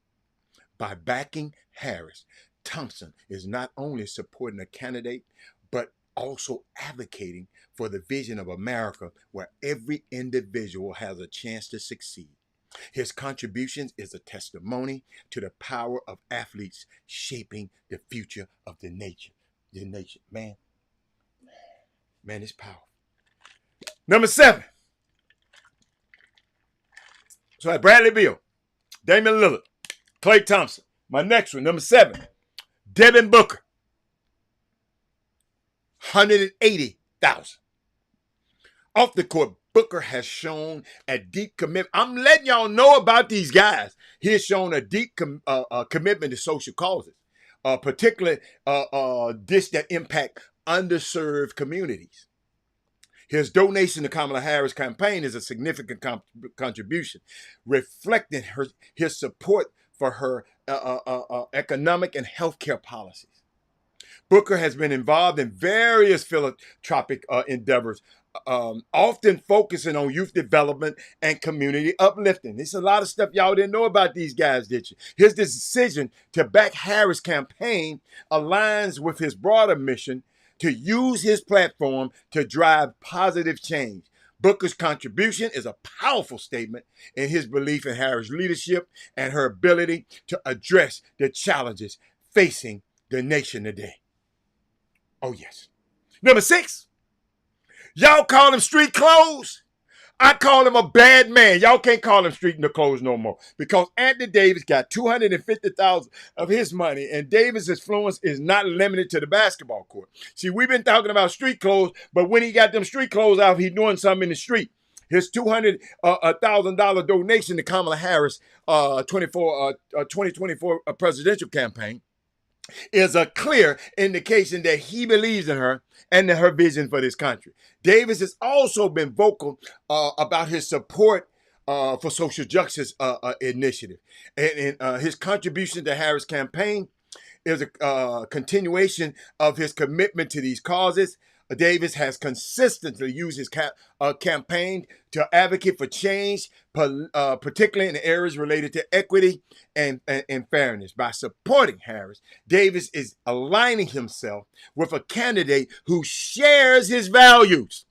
By backing Harris, Thompson is not only supporting a candidate, but also advocating for the vision of America where every individual has a chance to succeed. His contributions is a testimony to the power of athletes shaping the future of the nation. Man, it's powerful. Number 7. So I had Bradley Beal, Damian Lillard, Klay Thompson. My next one, number 7, Devin Booker. 180,000. Off the court, Booker has shown a deep commitment. I'm letting y'all know about these guys. He has shown a deep commitment to social causes, particularly this that impact underserved communities. His donation to Kamala Harris' campaign is a significant contribution, reflecting his support for her economic and healthcare policies. Booker has been involved in various philanthropic endeavors, often focusing on youth development and community uplifting. There's a lot of stuff y'all didn't know about these guys, did you? His decision to back Harris' campaign aligns with his broader mission to use his platform to drive positive change. Booker's contribution is a powerful statement in his belief in Harris' leadership and her ability to address the challenges facing the nation today. Oh, yes. Number 6. Y'all call him street clothes. I call him a bad man. Y'all can't call him street clothes no more because Anthony Davis got $250,000 of his money, and Davis' influence is not limited to the basketball court. See, we've been talking about street clothes, but when he got them street clothes out, he's doing something in the street. His $200,000 donation to Kamala Harris 2024 presidential campaign is a clear indication that he believes in her and her vision for this country. Davis has also been vocal about his support for social justice initiative. And his contribution to Harris' campaign is a continuation of his commitment to these causes. Davis has consistently used his campaign to advocate for change, particularly in areas related to equity and fairness. By supporting Harris, Davis is aligning himself with a candidate who shares his values.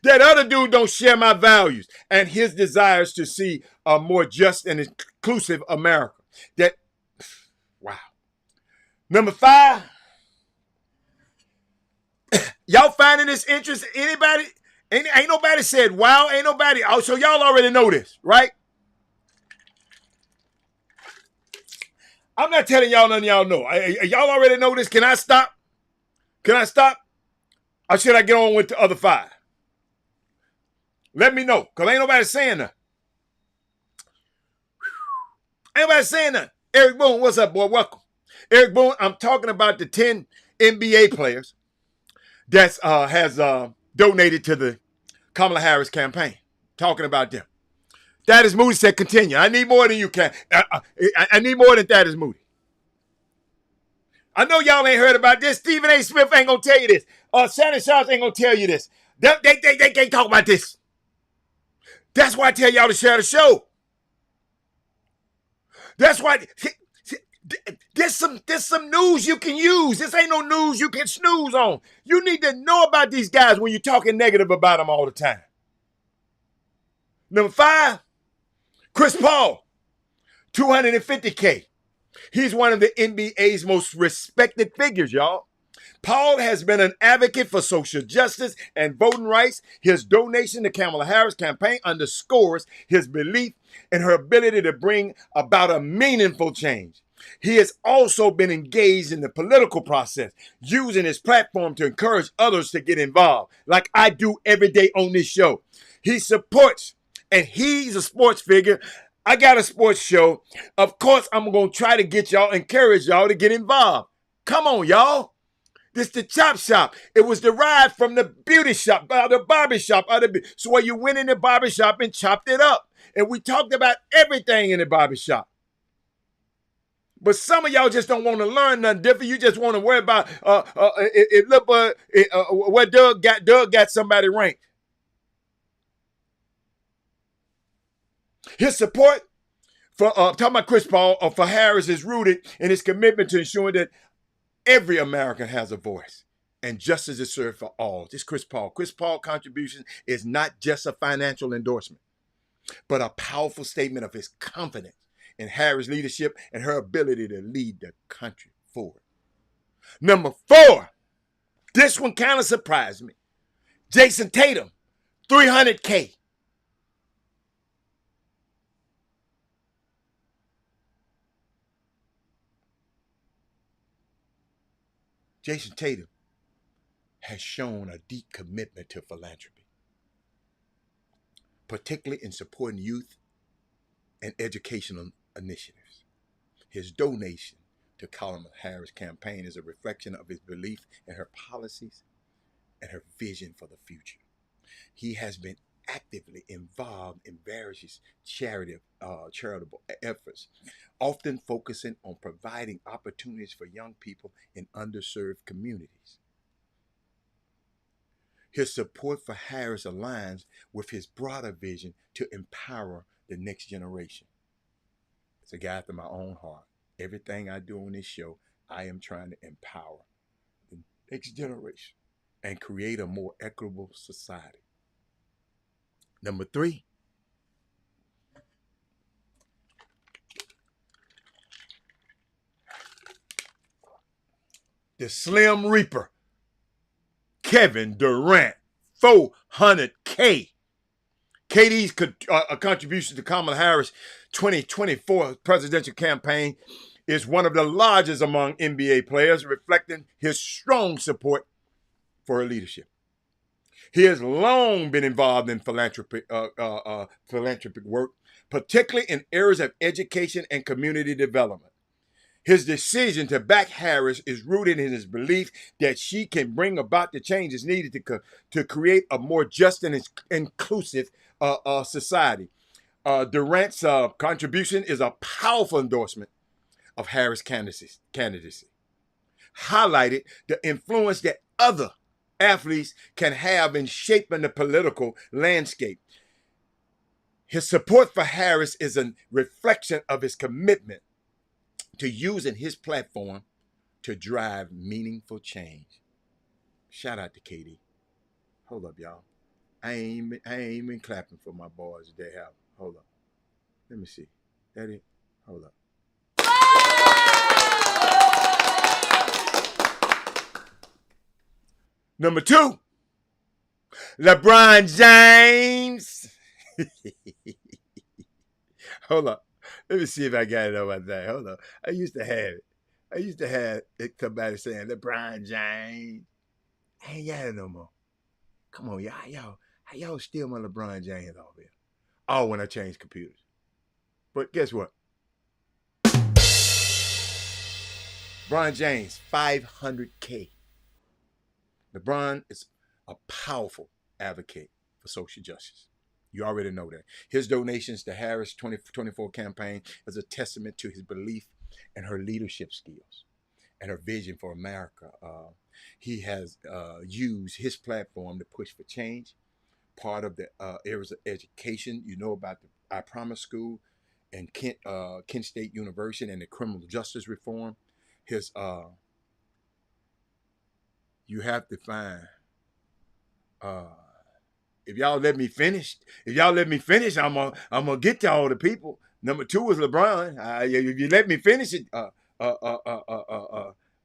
That other dude don't share my values and his desires to see a more just and inclusive America. Wow. Number 5. Y'all finding this interest? Anybody? Ain't nobody said wow. Ain't nobody. Oh, so y'all already know this, right? I'm not telling y'all nothing y'all know. Y'all already know this. Can I stop? Or should I get on with the other 5? Let me know, because ain't nobody saying nothing. Ain't nobody saying nothing. Eric Boone, what's up, boy? Welcome. Eric Boone, I'm talking about the 10 NBA players that has donated to the Kamala Harris campaign. Talking about them. Thaddeus Moody said, continue. I need more than you can. I need more than Thaddeus Moody. I know y'all ain't heard about this. Stephen A. Smith ain't going to tell you this. Shannon Sharp ain't going to tell you this. They can't talk about this. That's why I tell y'all to share the show. That's why... There's some news you can use. This ain't no news you can snooze on. You need to know about these guys when you're talking negative about them all the time. Number 5, Chris Paul, $250K. He's one of the NBA's most respected figures, y'all. Paul has been an advocate for social justice and voting rights. His donation to Kamala Harris' campaign underscores his belief in her ability to bring about a meaningful change. He has also been engaged in the political process, using his platform to encourage others to get involved, like I do every day on this show. He supports, and he's a sports figure. I got a sports show. Of course, I'm going to try to get y'all, encourage y'all to get involved. Come on, y'all. This the Chop Shop. It was derived from the beauty shop, the barber shop. So where you went in the barber shop and chopped it up. And we talked about everything in the barber shop. But some of y'all just don't want to learn nothing different. You just want to worry about where Doug got somebody ranked. His support for talking about Chris Paul for Harris is rooted in his commitment to ensuring that every American has a voice and justice is served for all. This Chris Paul. Chris Paul's contribution is not just a financial endorsement, but a powerful statement of his confidence in Harris' leadership and her ability to lead the country forward. Number 4, this one kind of surprised me. Jason Tatum, $300K. Jason Tatum has shown a deep commitment to philanthropy, particularly in supporting youth and educational initiatives. His donation to Kamala Harris' campaign is a reflection of his belief in her policies and her vision for the future. He has been actively involved in various charitable efforts, often focusing on providing opportunities for young people in underserved communities. His support for Harris aligns with his broader vision to empower the next generation. It's a guy after my own heart. Everything I do on this show, I am trying to empower the next generation and create a more equitable society. Number 3, the Slim Reaper, Kevin Durant, $400K. KD's contribution to Kamala Harris' 2024 presidential campaign is one of the largest among NBA players, reflecting his strong support for her leadership. He has long been involved in philanthropic work, particularly in areas of education and community development. His decision to back Harris is rooted in his belief that she can bring about the changes needed to create a more just and inclusive society. Durant's contribution is a powerful endorsement of Harris' candidacy, highlighted the influence that other athletes can have in shaping the political landscape. His support for Harris is a reflection of his commitment to using his platform to drive meaningful change. Shout out to KD. Hold up, y'all. I ain't been clapping for my boys today. Hold up. Let me see. That it? Hold up. Number 2, LeBron James. Hold up. Let me see if I got it on my thing. Hold up. I used to have it somebody saying LeBron James. I ain't got it no more. Come on, y'all steal my LeBron James off here. Oh, when I change computers. But guess what? LeBron James, $500K. LeBron is a powerful advocate for social justice. You already know that. His donations to Harris' 2024 campaign is a testament to his belief in her leadership skills and her vision for America. He has used his platform to push for change. Part of the areas of education, you know about the I Promise School and Kent State University and the criminal justice reform. His you have to find if y'all let me finish, I'm gonna get to all the people. Number 2 is LeBron. If you let me finish it,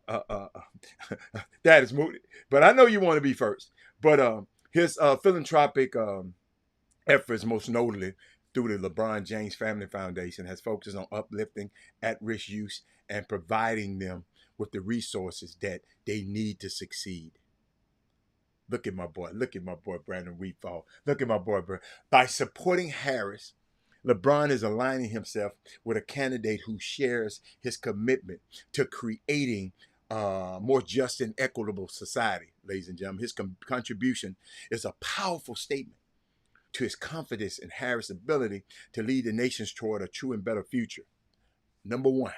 that is moody. But I know you want to be first. But his philanthropic efforts, most notably through the LeBron James Family Foundation, has focused on uplifting at-risk youth and providing them with the resources that they need to succeed. Look at my boy. Look at my boy, Brandon Wheatfall. Look at my boy, Brandon. By supporting Harris, LeBron is aligning himself with a candidate who shares his commitment to creating a more just and equitable society, ladies and gentlemen. His contribution is a powerful statement to his confidence in Harris' ability to lead the nations toward a true and better future. Number one.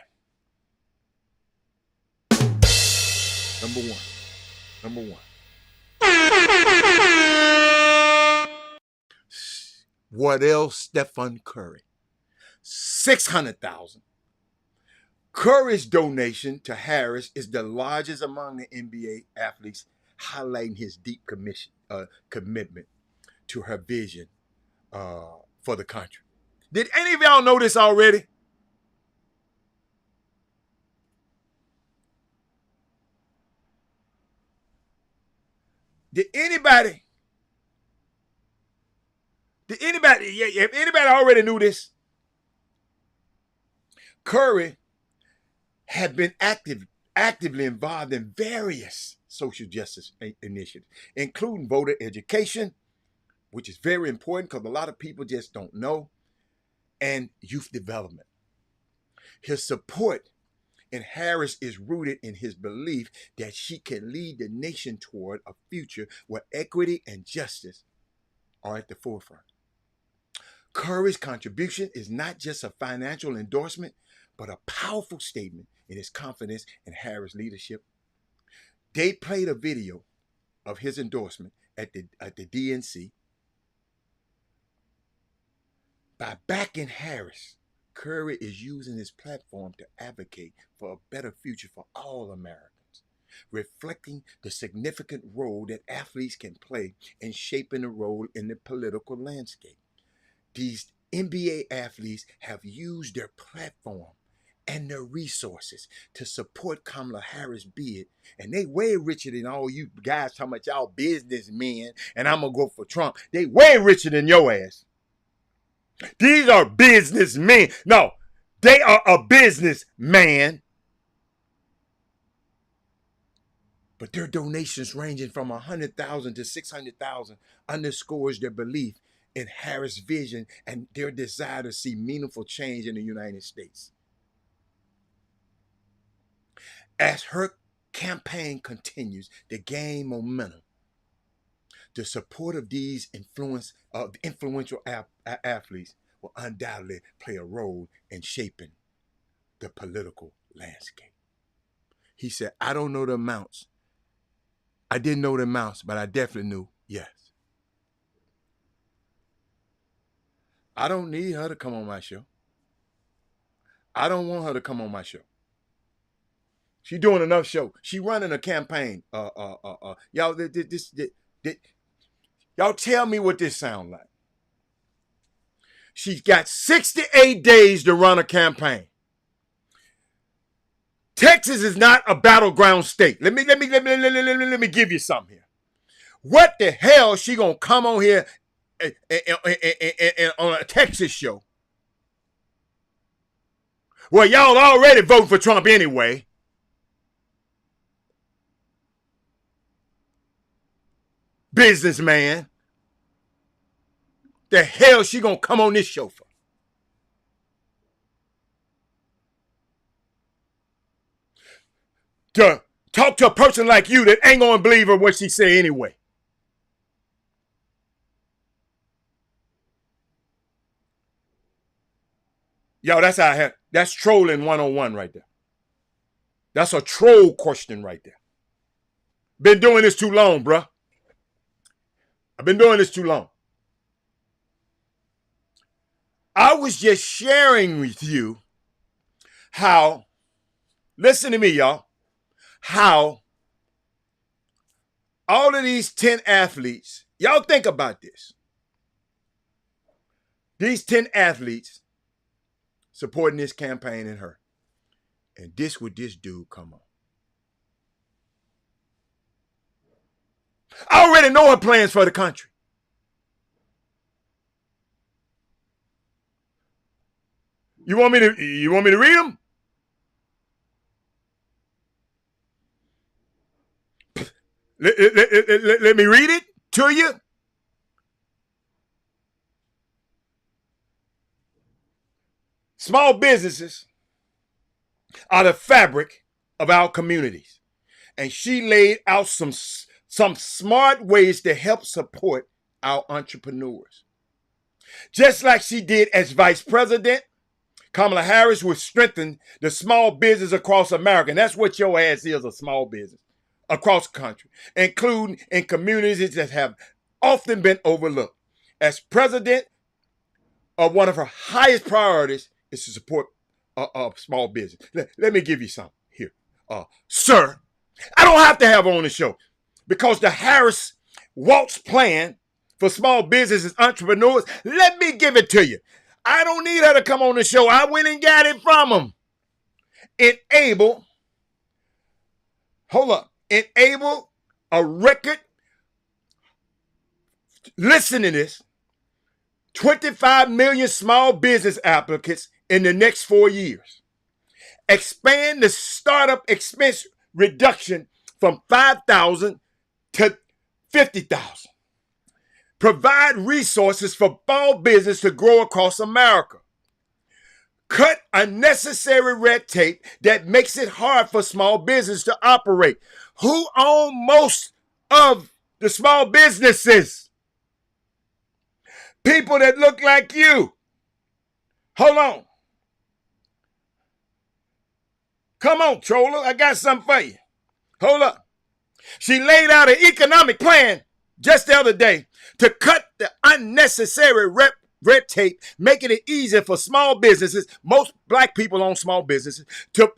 Number one. Number one. What else? Stephen Curry. 600,000. Curry's donation to Harris is the largest among the NBA athletes, highlighting his deep commitment to her vision for the country. Did any of y'all know this already? Did anybody? If anybody already knew this, Curry had been actively involved in various social justice initiatives, including voter education, which is very important because a lot of people just don't know, and youth development. His support in Harris is rooted in his belief that she can lead the nation toward a future where equity and justice are at the forefront. Curry's contribution is not just a financial endorsement, but a powerful statement in his confidence in Harris' leadership. They played a video of his endorsement at the DNC. By backing Harris, Curry is using his platform to advocate for a better future for all Americans, reflecting the significant role that athletes can play in shaping the role in the political landscape. These NBA athletes have used their platform and their resources to support Kamala Harris' bid, and they way richer than all you guys talking about y'all businessmen, and I'm gonna go for Trump. They way richer than your ass. These are businessmen. No, they are a businessman. But their donations ranging from 100,000 to 600,000 underscores their belief in Harris' vision and their desire to see meaningful change in the United States. As her campaign continues to gain momentum, the support of these influential athletes will undoubtedly play a role in shaping the political landscape. He said, I don't know the amounts. I didn't know the amounts, but I definitely knew yes. I don't need her to come on my show. I don't want her to come on my show. She's doing enough show. She running a campaign. Y'all, y'all tell me what this sound like. She's got 68 days to run a campaign. Texas is not a battleground state. Let me give you something here. What the hell she gonna come on here and on a Texas show? Well, y'all already voting for Trump anyway. Businessman. The hell she gonna come on this show for? To talk to a person like you that ain't gonna believe her what she say anyway. Yo, that's trolling 101 right there. That's a troll question right there. Been doing this too long, bruh. I've been doing this too long. I was just sharing with you how, listen to me, y'all, how all of these 10 athletes, y'all think about this. These 10 athletes supporting this campaign and her. And this would this dude come on. I already know her plans for the country. You want me to read them? Let me read it to you. Small businesses are the fabric of our communities. And she laid out some smart ways to help support our entrepreneurs. Just like she did as vice president, Kamala Harris will strengthen the small business across America. And that's what your ass is, a small business across the country, including in communities that have often been overlooked. As president, one of her highest priorities is to support small business. Let me give you some here. Sir, I don't have to have her on the show because the Harris Waltz plan for small businesses, entrepreneurs, let me give it to you. I don't need her to come on the show. I went and got it from them. Enable a record, listen to this, 25 million small business applicants in the next 4 years. Expand the startup expense reduction from $5,000 to $50,000. Provide resources for small business to grow across America. Cut unnecessary red tape that makes it hard for small business to operate. Who own most of the small businesses? People that look like you. Hold on. Come on, troller. I got something for you. Hold up. She laid out an economic plan just the other day to cut the unnecessary red tape, making it easier for small businesses, most black people own small businesses,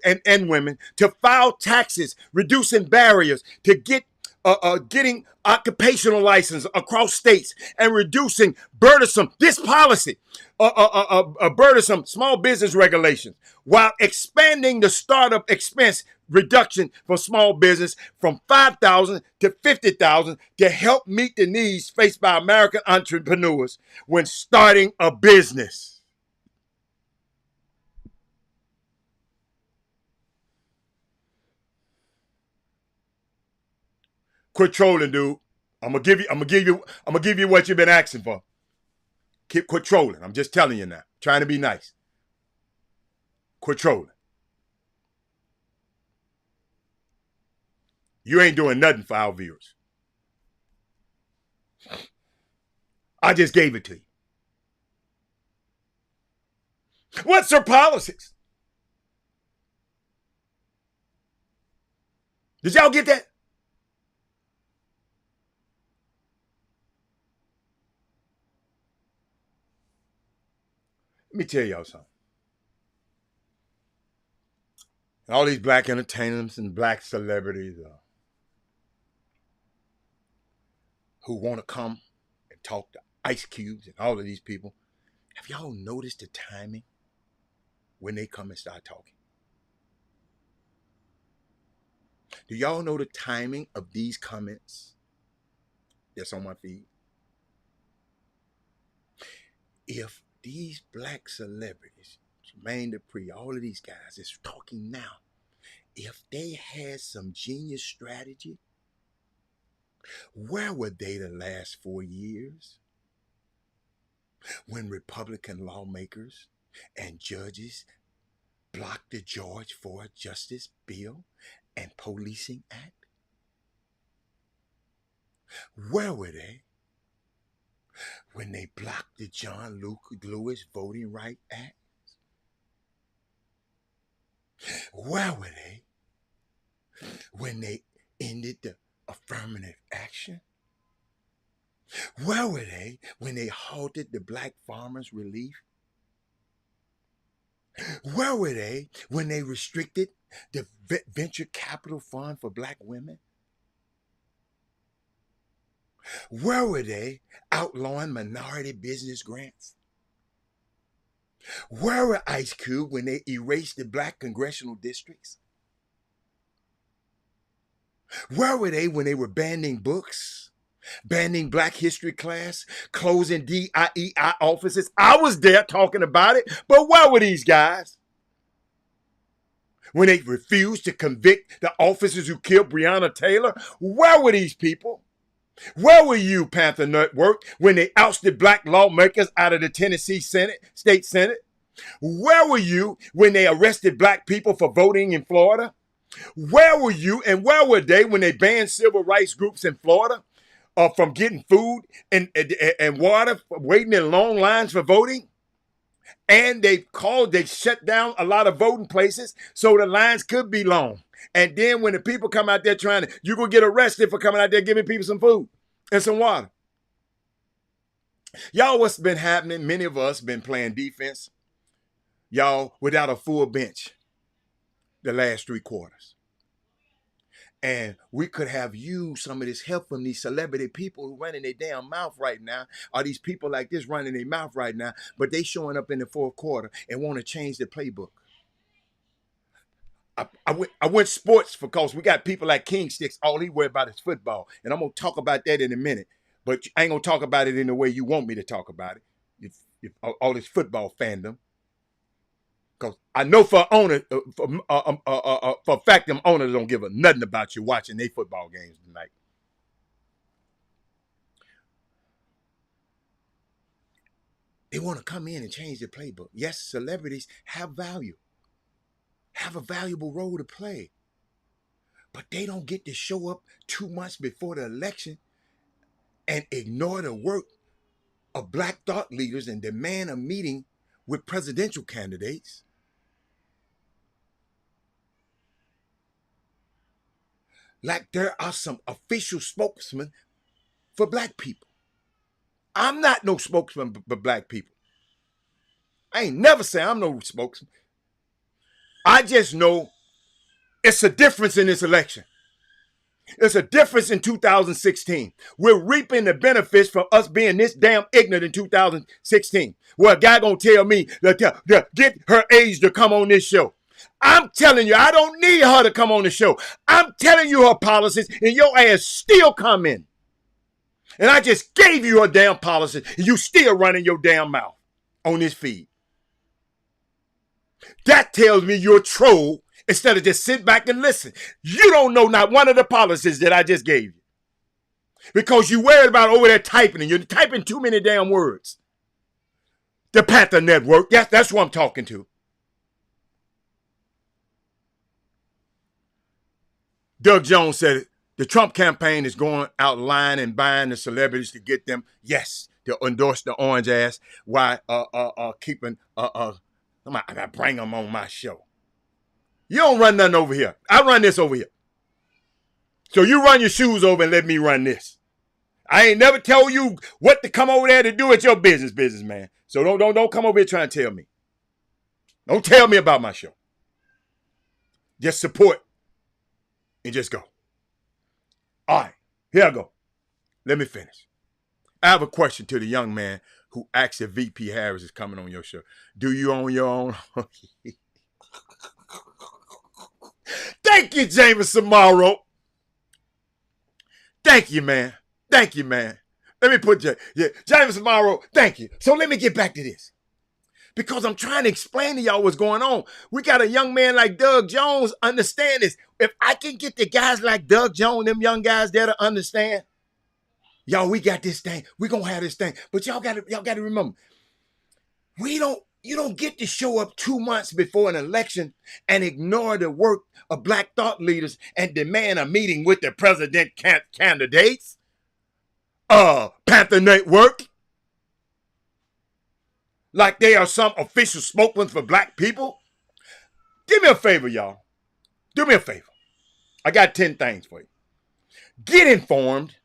and women, to file taxes, reducing barriers to getting occupational license across states, and reducing burdensome burdensome small business regulations, while expanding the startup expense reduction for small business from $5,000 to $50,000 to help meet the needs faced by American entrepreneurs when starting a business. Quit trolling, dude. I'm gonna give you what you've been asking for. Quit trolling. I'm just telling you now. Trying to be nice. Quit trolling. You ain't doing nothing for our viewers. I just gave it to you. What's her politics? Did y'all get that? Let me tell y'all something. All these black entertainers and black celebrities who want to come and talk to Ice Cubes and all of these people, have y'all noticed the timing when they come and start talking? Do y'all know the timing of these comments that's on my feed? If these black celebrities, Jermaine Dupri, all of these guys is talking now, if they had some genius strategy, where were they the last 4 years when Republican lawmakers and judges blocked the George Floyd Justice Bill and Policing Act? Where were they when they blocked the John Lewis Voting Rights Act? Where were they when they ended the affirmative action? Where were they when they halted the Black Farmers Relief? Where were they when they restricted the venture capital fund for black women? Where were they outlawing minority business grants? Where were Ice Cube when they erased the black congressional districts? Where were they when they were banning books banning Black History class, closing DIEI offices. I was there talking about it, but where were these guys? When they refused to convict the officers who killed Breonna Taylor, where were these people? Where were you, Panther Network, when they ousted Black lawmakers out of the Tennessee State Senate? Where were you when they arrested Black people for voting in Florida? Where were you and where were they when they banned civil rights groups in Florida from getting food and water, waiting in long lines for voting? And they shut down a lot of voting places so the lines could be long. And then when the people come out there you're going to get arrested for coming out there giving people some food and some water. Y'all, what's been happening? Many of us been playing defense, y'all, without a full bench the last 3 quarters. And we could have used some of this help from these celebrity people who running their damn mouth right now, or these people like this running their mouth right now, but they showing up in the 4th quarter and want to change the playbook. I went sports because we got people like King Sticks, all he worry about is football. And I'm going to talk about that in a minute, but I ain't going to talk about it in the way you want me to talk about it, if all this football fandom. Because I know for a fact them owners don't give a nothing about you watching their football games tonight. They want to come in and change their playbook. Yes, celebrities have value, have a valuable role to play. But they don't get to show up 2 months before the election and ignore the work of Black thought leaders and demand a meeting with presidential candidates. Like there are some official spokesmen for Black people. I'm not no spokesman for Black people. I ain't never say I'm no spokesman. I just know it's a difference in this election. It's a difference in 2016. We're reaping the benefits from us being this damn ignorant in 2016. Well, a guy gonna tell me that get her age to come on this show. I'm telling you, I don't need her to come on the show. I'm telling you her policies, and your ass still come in. And I just gave you her damn policies, and you still running your damn mouth on this feed. That tells me you're a troll instead of just sit back and listen. You don't know not one of the policies that I just gave you. Because you worried about over there typing, and you're typing too many damn words. The Panther Network, that's what I'm talking to. Doug Jones said it. The Trump campaign is going out lying and buying the celebrities to get them, yes, to endorse the orange ass while keeping, I bring them on my show. You don't run nothing over here. I run this over here. So you run your shoes over and let me run this. I ain't never tell you what to come over there to do. It's your business, man. So don't come over here trying to tell me. Don't tell me about my show. Just support and just go. All right, here I go. Let me finish. I have a question to the young man who asked if VP Harris is coming on your show. Do you own your own? Thank you, James Samaro. Thank you, man. Thank you, man. Let me put you, James Samaro, thank you. So let me get back to this. Because I'm trying to explain to y'all what's going on. We got a young man like Doug Jones understand this. If I can get the guys like Doug Jones, them young guys there to understand, y'all, we got this thing. We gonna have this thing. But y'all gotta remember, you don't get to show up 2 months before an election and ignore the work of Black thought leaders and demand a meeting with the president candidates. Panther Network. Like they are some official spokesman for Black people. Do me a favor, y'all. Do me a favor. I got 10 things for you. Get informed.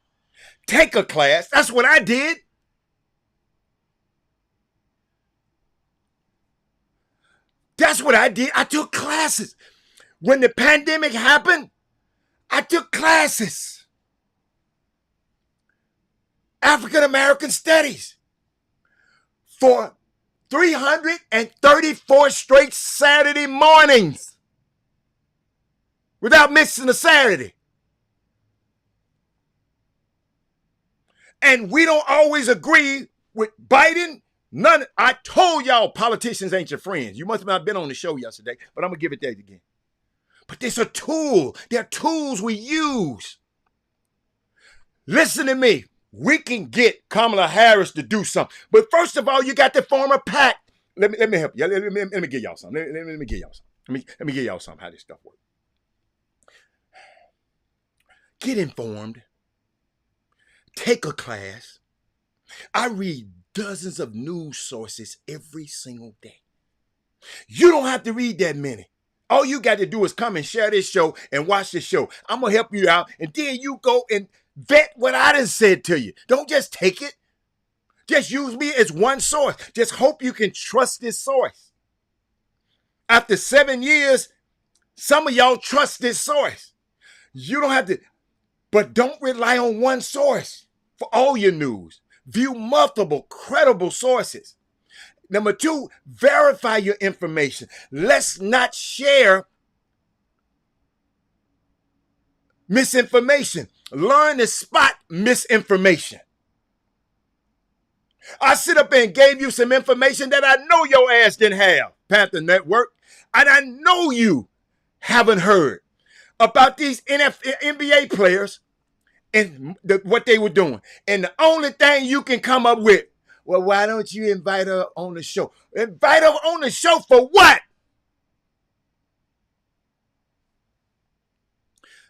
Take a class. That's what I did. That's what I did. I took classes. When the pandemic happened, I took classes. African American Studies for 334 straight Saturday mornings without missing a Saturday. And we don't always agree with Biden. None. I told y'all politicians ain't your friends. You must have not been on the show yesterday, but I'm going to give it that again. But it's a tool. They're tools we use. Listen to me. We can get Kamala Harris to do something. But first of all, you got to form a pact. Let me help you. Let me give y'all something. Let me give y'all something. Let me give y'all something how this stuff works. Get informed. Take a class. I read dozens of news sources every single day. You don't have to read that many. All you got to do is come and share this show and watch this show. I'm going to help you out. And then you go and vet what I done said to you. Don't just take it. Just use me as one source. Just hope you can trust this source. After 7 years, some of y'all trust this source. You don't have to, but don't rely on one source for all your news. View multiple credible sources. Number 2, verify your information. Let's not share misinformation. Learn to spot misinformation. I sit up and gave you some information that I know your ass didn't have, Panther Network. And I know you haven't heard about these NBA players and what they were doing. And the only thing you can come up with, well, why don't you invite her on the show? Invite her on the show for what?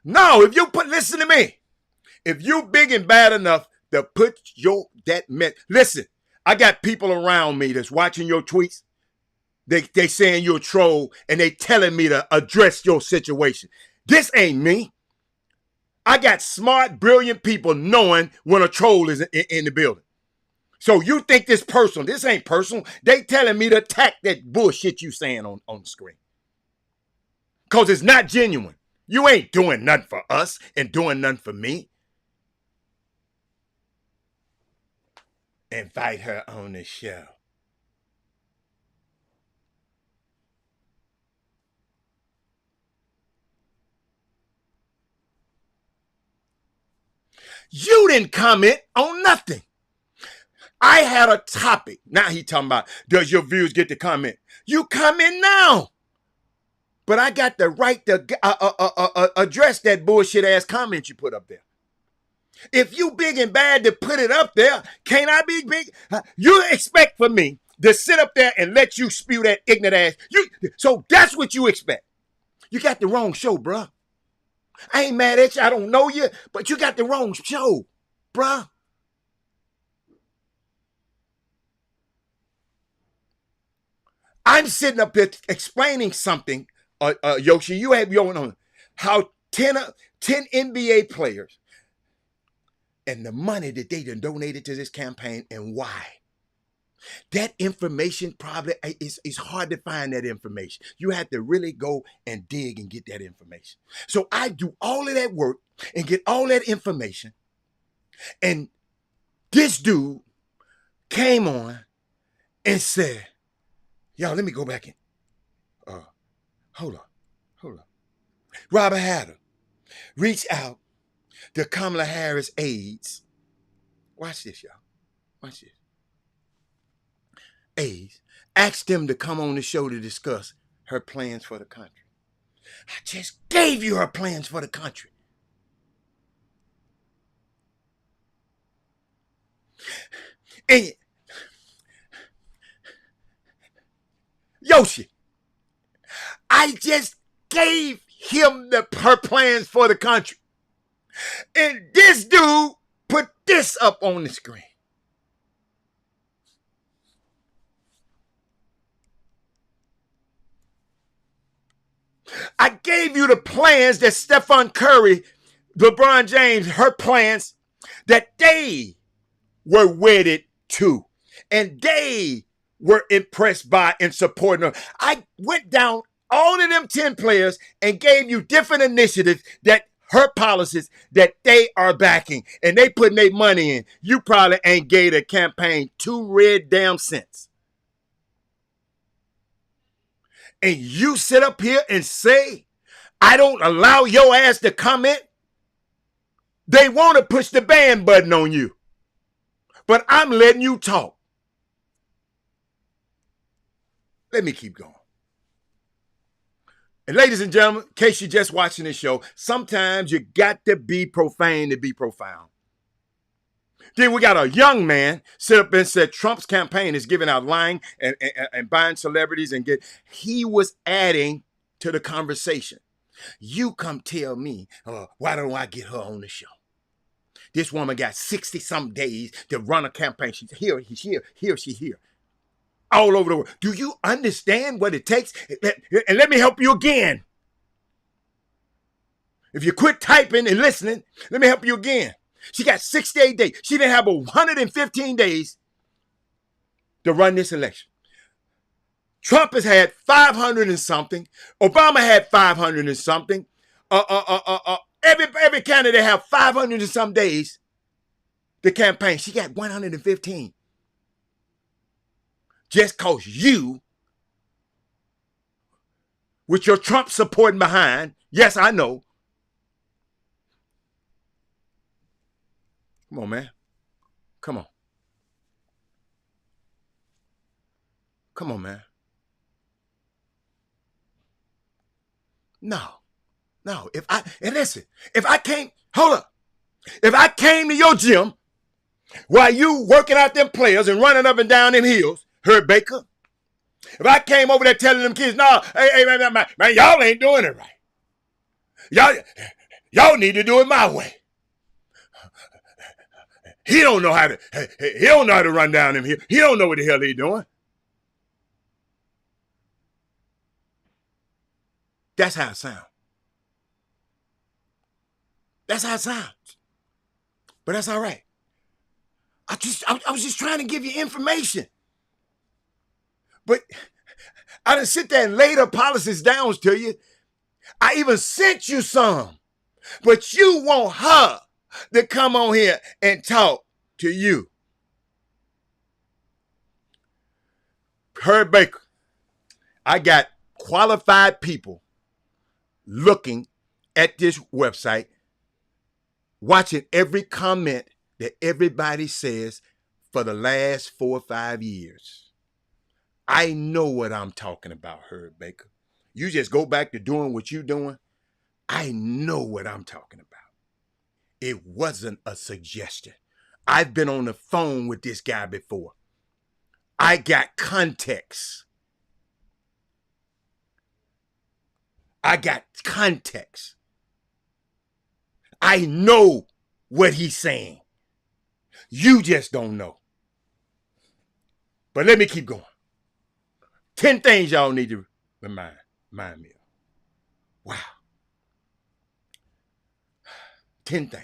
No, listen to me. If you big and bad enough to put listen, I got people around me that's watching your tweets. They saying you're a troll and they telling me to address your situation. This ain't me. I got smart, brilliant people knowing when a troll is in the building. So you think this personal. This ain't personal. They telling me to attack that bullshit you saying on the screen. Because it's not genuine. You ain't doing nothing for us and doing nothing for me. Invite her on the show. You didn't comment on nothing. I had a topic. Now he talking about, does your viewers get to comment? You comment now. But I got the right to address that bullshit ass comment you put up there. If you big and bad to put it up there, can't I be big? You expect for me to sit up there and let you spew that ignorant ass. So that's what you expect. You got the wrong show, bruh. I ain't mad at you. I don't know you, but you got the wrong show, bruh. I'm sitting up there explaining something, Yoshi. You have your own, how 10 NBA players and the money that they done donated to this campaign and why. That information probably is hard to find that information. You have to really go and dig and get that information. So I do all of that work and get all that information. And this dude came on and said, y'all, let me go back in. Hold on. Robert Hatter reached out to Kamala Harris aides. Watch this, y'all. Watch this. Aides asked them to come on the show to discuss her plans for the country. I just gave you her plans for the country. And Yoshi, I just gave him her plans for the country. And this dude put this up on the screen. I gave you the plans that Stephen Curry, LeBron James, her plans that they were wedded to. And they were impressed by and supporting her. I went down all of them 10 players and gave you different initiatives that her policies that they are backing. And they putting their money in. You probably ain't gave the campaign 2 red damn cents. And you sit up here and say, I don't allow your ass to comment. They want to push the ban button on you. but I'm letting you talk. Let me keep going. And ladies and gentlemen, in case you're just watching this show, sometimes you got to be profane to be profound. Then we got a young man sit up and said Trump's campaign is giving out lying and buying celebrities and he was adding to the conversation. You come tell me, why don't I get her on the show? This woman got 60-some days to run a campaign. She's here, she's here. All over the world. Do you understand what it takes? And let me help you again. If you quit typing and listening, let me help you again. She got 68 days. She didn't have 115 days to run this election. Trump has had 500 and something. Obama had 500 and something. Every candidate have 500 and some days to campaign. She got 115. Just cause you, with your Trump supporting behind, yes, I know. Come on, man. Come on. Come on, man. No. If I came to your gym while you working out them players and running up and down them hills, Herb Baker, if I came over there telling them kids, no, hey, man, y'all ain't doing it right. Y'all need to do it my way. He don't know how to run down them hills. He don't know what the hell he's doing. That's how it sounds. That's how it sounds. But that's all right. I was just trying to give you information. But I done sit there and laid her policies down to you. I even sent you some. But you want her to come on here and talk to you. Herb Baker, I got qualified people looking at this website, watching every comment that everybody says for the last 4 or 5 years. I know what I'm talking about, Herb Baker. You just go back to doing what you're doing. I know what I'm talking about. It wasn't a suggestion. I've been on the phone with this guy before. I got context. I know what he's saying. You just don't know. But let me keep going. 10 things y'all need to remind me of. Wow. 10 things.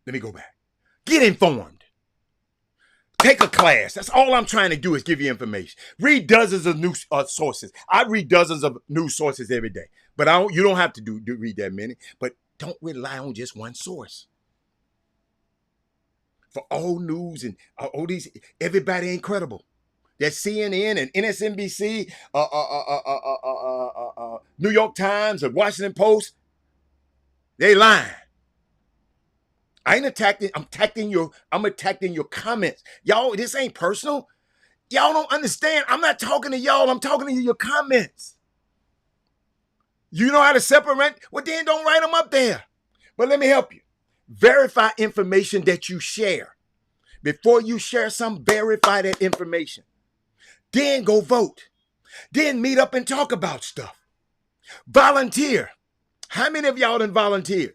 Let me go back. Get informed. Take a class. That's all I'm trying to do is give you information. Read dozens of news sources. I read dozens of news sources every day. But you don't have to read that many. But don't rely on just one source. For all news and all these, everybody ain't credible. That CNN and MSNBC, New York Times, or Washington Post, they lying. I ain't attacking. I'm attacking your comments. Y'all, this ain't personal. Y'all don't understand. I'm not talking to y'all. I'm talking to your comments. You know how to separate? Well, then don't write them up there. But let me help you. Verify information that you share. Before you share some, verify that information. Then go vote. Then meet up and talk about stuff. Volunteer. How many of y'all done volunteered?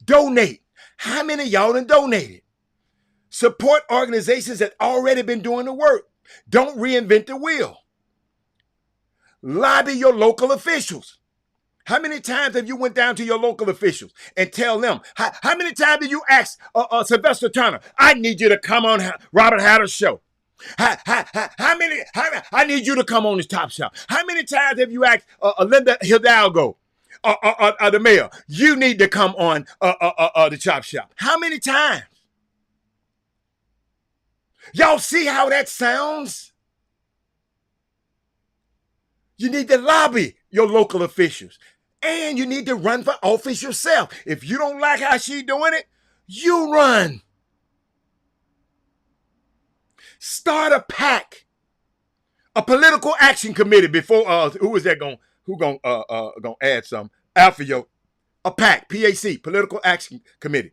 Donate. How many of y'all done donated? Support organizations that already been doing the work. Don't reinvent the wheel. Lobby your local officials. How many times have you went down to your local officials and tell them? How many times did you ask Sylvester Turner, I need you to come on Robert Hatter's show? How many? I need you to come on this Chop Shop. How many times have you asked Linda Hidalgo, the mayor, you need to come on the Chop Shop? How many times? Y'all see how that sounds? You need to lobby your local officials. And you need to run for office yourself. If you don't like how she doing it, you run. Start a PAC, a political action committee. Before who is that going? Who gonna add some? Alfio, a PAC, PAC, political action committee.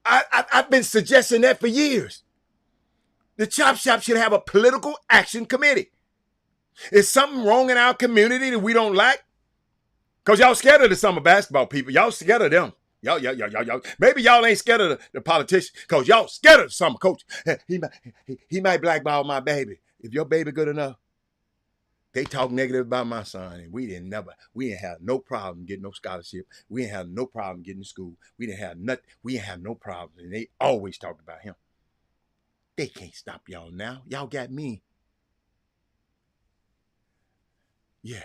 I've been suggesting that for years. The Chop Shop should have a political action committee. Is something wrong in our community that we don't like? Because y'all scared of the summer basketball people. Y'all scared of them. Y'all. Maybe y'all ain't scared of the politicians because y'all scared of the summer coach. He might blackball my baby. If your baby good enough, they talk negative about my son, and we didn't have no problem getting no scholarship. We didn't have no problem getting to school. We didn't have no problem, and they always talked about him. They can't stop y'all now. Y'all got me. Yeah.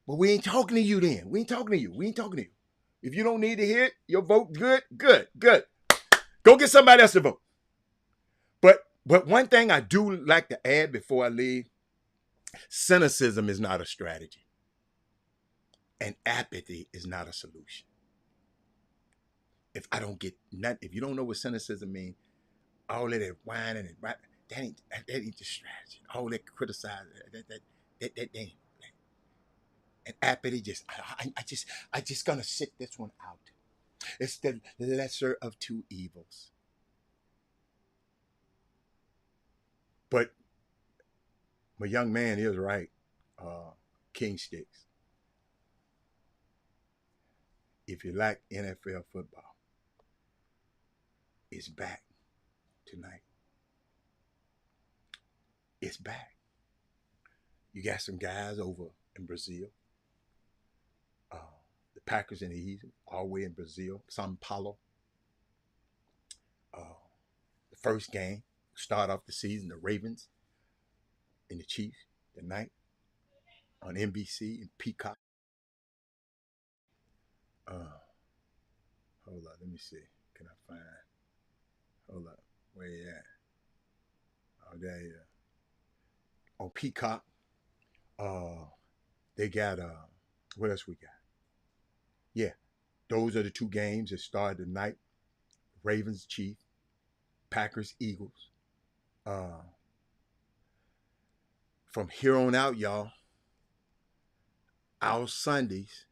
But we ain't talking to you then. We ain't talking to you. If you don't need to hear it, your vote good. Go get somebody else to vote. But one thing I do like to add before I leave, cynicism is not a strategy. And apathy is not a solution. If you don't know what cynicism means, all of that whining and that ain't the strategy. All that criticizing, that ain't. And apathy I just gonna sit this one out. It's the lesser of two evils. But my young man is right. King Sticks. If you like NFL football, it's back tonight. It's back. You got some guys over in Brazil. The Packers in the East, all the way in Brazil, Sao Paulo. The first game, start off the season, the Ravens and the Chiefs tonight on NBC and Peacock. Hold on, let me see. Can I find? Hold up, where you at? Oh, there you are. On Peacock. They got what else we got? Yeah, those are the two games that start tonight. Ravens, Chiefs, Packers, Eagles. From here on out, y'all, our Sundays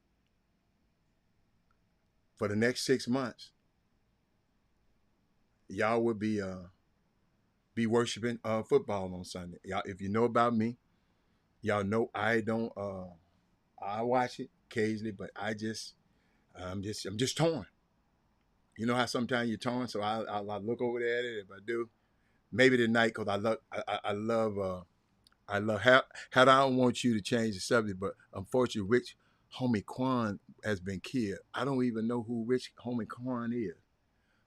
for the next 6 months, y'all will be worshiping football on Sunday. Y'all, if you know about me, y'all know I don't. I watch it occasionally, but I'm just torn. You know how sometimes you're torn, so I look over there at it. If I do, maybe tonight, because I love how I don't want you to change the subject, but unfortunately, Rich Homie Quan has been killed. I don't even know who Rich Homie Quan is,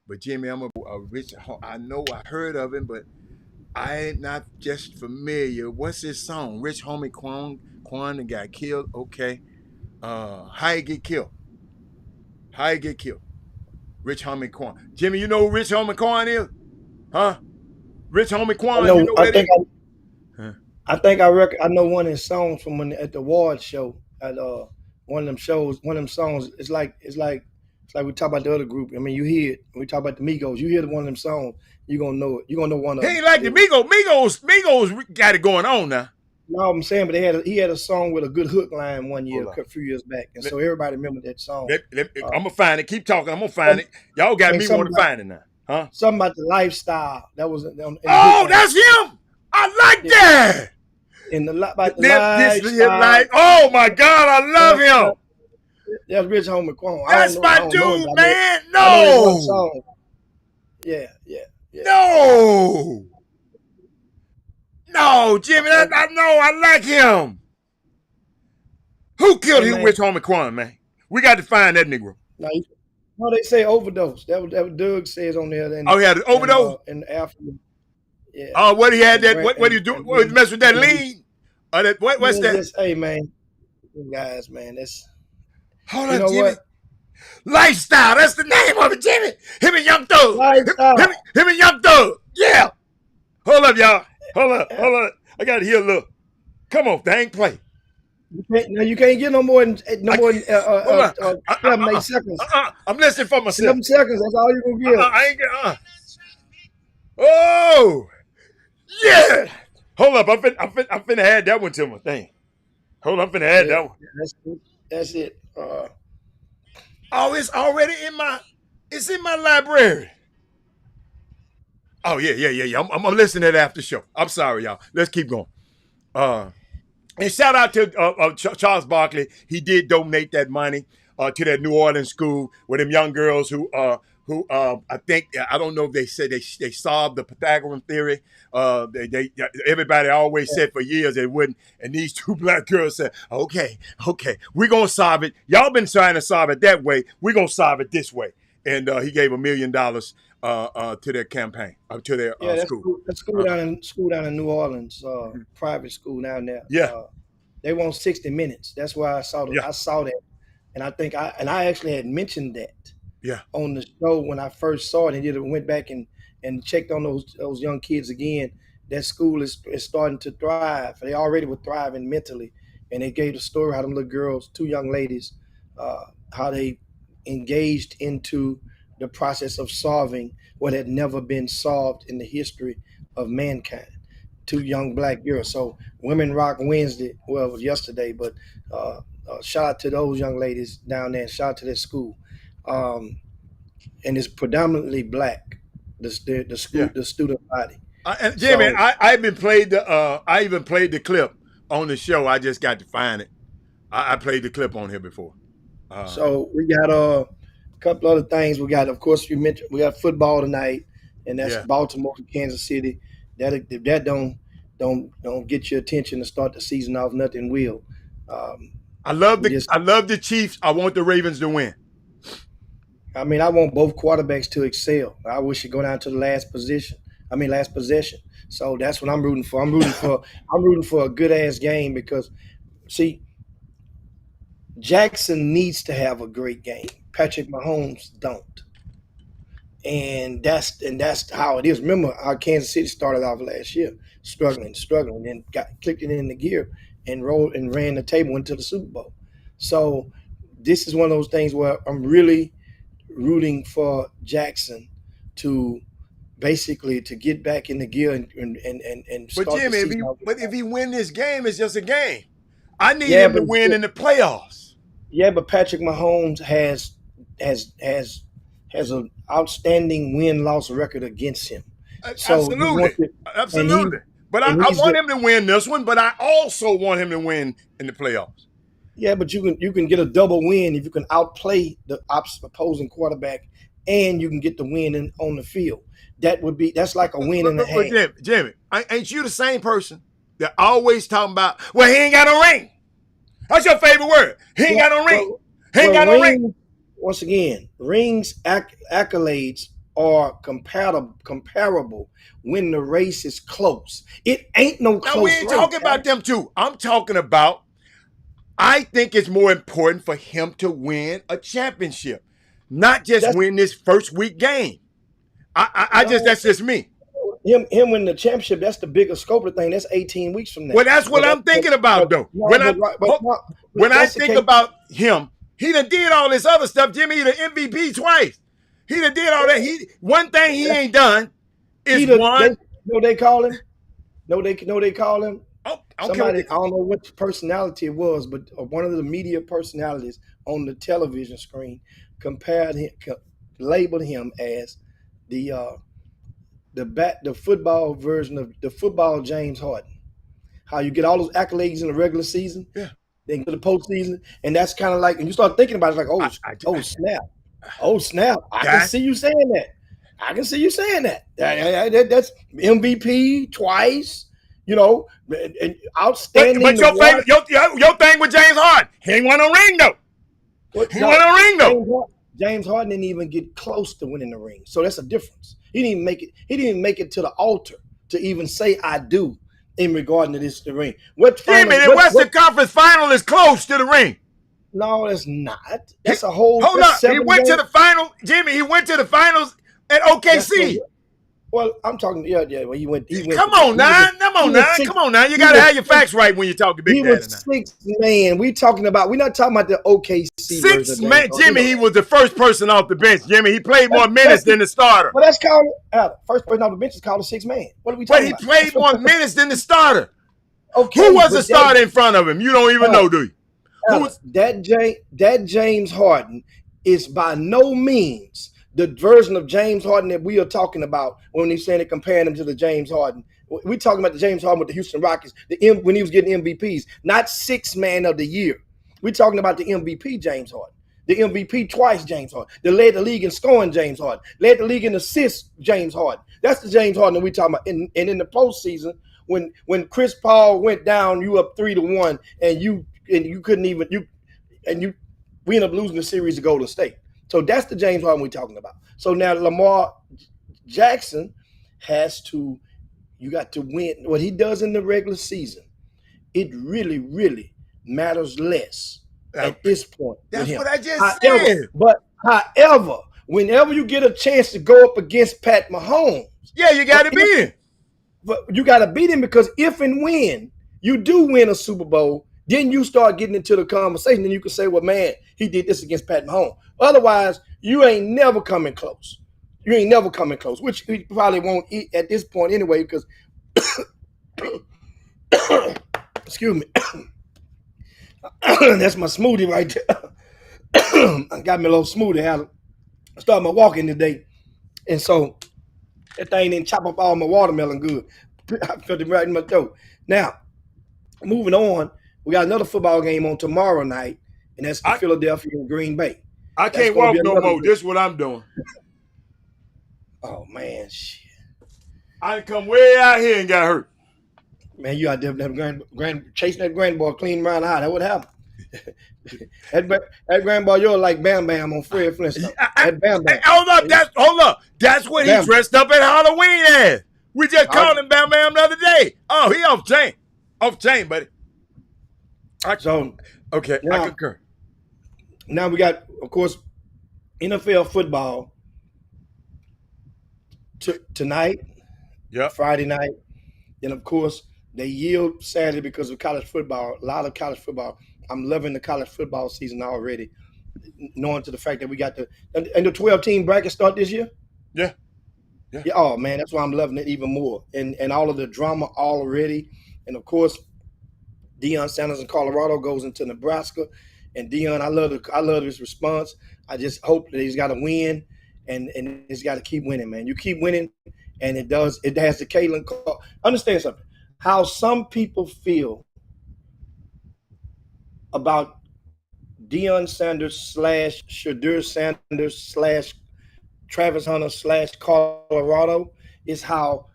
but Jimmy, I'm a Rich. I know I heard of him, but I ain't not just familiar. What's his song? Rich Homie Quan that got killed. Okay, how he get killed? Rich Homie Quan. Jimmy, you know who Rich Homie Quan is? Huh? Rich Homie Quan, I know. you know what that is? Huh? I know one of his songs from at the award show at one of them shows. One of them songs. It's like we talk about the other group. I mean, you hear it. When we talk about the Migos, you hear one of them songs. You gonna know it. You gonna know one of them. He ain't like the Migos. Migos got it going on now. No, I'm saying, but he had a song with a good hook line one year, a few years back, and so everybody remember that song. I'm gonna find it. Keep talking. I'm gonna find it. Y'all got me want to find it now, huh? Something about the lifestyle that was. Oh, that's him. I like that. In the lifestyle. Like, oh my God, I love him. That's Rich Homie Quan. That's my dude, man. No. Yeah. No, Jimmy, I know. I like him. Who killed him, Rich Homie Quan, man? We got to find that Negro. No, they say overdose. That was Doug says on there. He had an overdose? In Africa. Yeah. Oh, what he had that? What he do? What he mess with that lean? Or that? What's that? Hey, man, guys, man, that's. Hold on, Jimmy. What? Lifestyle. That's the name of it, Jimmy. Him and Young Thug. Him and Young Thug. Yeah. Hold up, y'all. Hold up. I got to hear a little. Come on, dang play. You can't get no more than I, hold on. 7, 8 seconds. I'm listening for myself. 7 seconds. That's all you gonna get. I ain't get. Oh, yeah. Hold up. I'm finna add that one to my thing. Hold on. I'm finna add Yeah, that one. that's it. Oh, it's already it's in my library. Oh, yeah. I'm listening to that after show. I'm sorry, y'all. Let's keep going. And shout out to Charles Barkley. He did donate that money to that New Orleans school with them young girls who I think, I don't know if they said they solved the Pythagorean theory. They everybody always said for years they wouldn't, and these two black girls said, okay, we're gonna solve it. Y'all been trying to solve it that way. We're gonna solve it this way. And he gave $1 million to their campaign, to their Yeah, school. That school down in New Orleans, private school down there. Yeah. They want 60 Minutes. That's why I saw Yeah. I saw that, and I actually had mentioned that Yeah. on the show when I first saw it, and then went back and checked on those young kids again. That school is starting to thrive. They already were thriving mentally, and they gave the story how them little girls, 2 young ladies, how they engaged into the process of solving what had never been solved in the history of mankind. 2 young black girls. So Women Rock Wednesday, well, it was yesterday, but shout out to those young ladies down there. Shout out to their school. And it's predominantly black, the school, Yeah. the student body. And Jimmy, So- I even played the clip on the show. I just got to find it. I played the clip on here before. So we got a couple other things. We got, of course, you mentioned we got football tonight, and that's Yeah. Baltimore and Kansas City. If that don't get your attention to start the season off, nothing will. I love the Chiefs. I want the Ravens to win. I mean, I want both quarterbacks to excel. I wish it go down to the last possession. So that's what I'm rooting for. I'm rooting for a good ass game because, see, Jackson needs to have a great game. Patrick Mahomes don't. And that's how it is. Remember how Kansas City started off last year, struggling, then clicked it in the gear and rolled and ran the table, went to the Super Bowl. So this is one of those things where I'm really rooting for Jackson to basically to get back in the gear and start But Jimmy, the season. if he win this game, it's just a game. I need him to win in the playoffs. Yeah, but Patrick Mahomes has an outstanding win-loss record against him. So Absolutely. But I want him to win this one, but I also want him to win in the playoffs. Yeah, but you can get a double win if you can outplay the opposing quarterback and you can get the win on the field. That's like a win and a half. Jimmy, ain't you the same person that always talking about, well, he ain't got no ring? That's your favorite word. He ain't got no ring. He ain't got no ring. Once again, rings accolades are comparable when the race is close. It ain't no close. Now, we ain't talking about them two. I'm talking about, I think it's more important for him to win a championship, not just win this first week game. That's just me. Him winning the championship, that's the bigger scope of the thing. That's 18 weeks from now. Well, that's what I'm thinking about, though. When I think about him, he done did all this other stuff. Jimmy, he the MVP twice. He done did all that. One thing he ain't done is won. They call him. They call him. Oh, somebody, I don't know what personality it was, but one of the media personalities on the television screen labeled him as the football version of the football James Harden. How you get all those accolades in the regular season, yeah, then go to the postseason, and that's kind of like, and you start thinking about it, like, oh snap, I can see you saying that. That's MVP twice, and outstanding. But your thing with James Harden, he ain't won a ring though. James Harden didn't even get close to winning the ring, so that's a difference. He didn't even make it to the altar to even say I do in regarding to the ring. The Western Conference Final is close to the ring. No, it's not. That's a whole. Hold up. He went to the final, Jimmy. He went to the finals at OKC. Well, I'm talking. Yeah. Well, he went. Come To. on now. Come He on now. was six. Come on now. You He got to was have your six. facts right when you're talking Big He Daddy now. was 6 man. We talking about. We're not talking about the OKC version of Six James man, Harden. We Jimmy, know he that. was the first person off the bench. Jimmy, he played more That's minutes than the starter. well, that's called first person off the bench is called a 6 man. What are we But talking he about? played more minutes than the starter. Who Okay, was the but that starter in front of him? You don't even know, do you? Who was? that James Harden is by no means the version of James Harden that we are talking about when he's saying it, comparing him to the James Harden. We're talking about the James Harden with the Houston Rockets, when he was getting MVPs, not 6 man of the year. We're talking about the MVP James Harden, the MVP twice James Harden, that led the league in scoring James Harden, led the league in assists James Harden. That's the James Harden that we're talking about. And in the postseason, when Chris Paul went down, you up 3-1, and you couldn't even we ended up losing the series to Golden State. So that's the James Harden we're talking about. So now Lamar Jackson has to, you got to win. What he does in the regular season, it really, really matters less at this point with That's him. what I just said. However, whenever you get a chance to go up against Pat Mahomes, Yeah, you got to beat him. but you got to beat him, because if and when you do win a Super Bowl, then you start getting into the conversation, and you can say, well, man, he did this against Pat Mahomes. Otherwise, you ain't never coming close. You ain't never coming close, which he probably won't eat at this point anyway, because, excuse me, that's my smoothie right there. I got me a little smoothie. I started my walking today, and so that thing didn't chop up all my watermelon good. I felt it right in my throat. Now, moving on, we got another football game on tomorrow night, and that's the I, Philadelphia and Green Bay. I That's can't going to walk be no another more. good. This is what I'm doing. Oh man, shit. I come way out here and got hurt. Man, you out there chasing that grandboy clean around the eye. That would happen. that grandboy, you're like Bam Bam on Fred Flintstone. That Bam Bam. Hold up. That's what he Bam. dressed up at Halloween as. We just called him Bam Bam the other day. Oh, he off chain. Off chain, buddy. Okay, I concur. Now we got, of course, NFL football tonight, Yep. Friday night. Then, of course, they yield Saturday because of college football. A lot of college football. I'm loving the college football season already, knowing to the fact that we got the 12-team bracket start this year. Yeah. Oh man, that's why I'm loving it even more. And all of the drama already. And of course, Deion Sanders in Colorado goes into Nebraska. And Deion, I love his response. I just hope that he's got to win, and he's got to keep winning, man. You keep winning, and it does. It has the Caitlin call. Understand something? How some people feel about Deion Sanders / Shadur Sanders / Travis Hunter / Colorado is how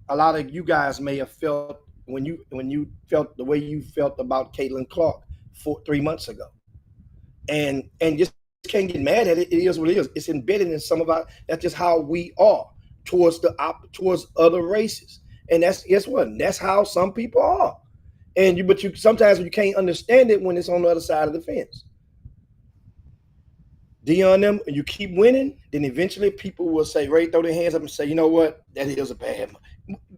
a lot of you guys may have felt when you felt the way you felt about Caitlin Clark 3 months ago, and just can't get mad at it. It is what it is. It's embedded in some of our. That's just how we are towards towards other races, and that's guess what? That's how some people are. And but you sometimes you can't understand it when it's on the other side of the fence. Deion them, and you keep winning, then eventually people will say, right, throw their hands up and say, you know what, that is a bad.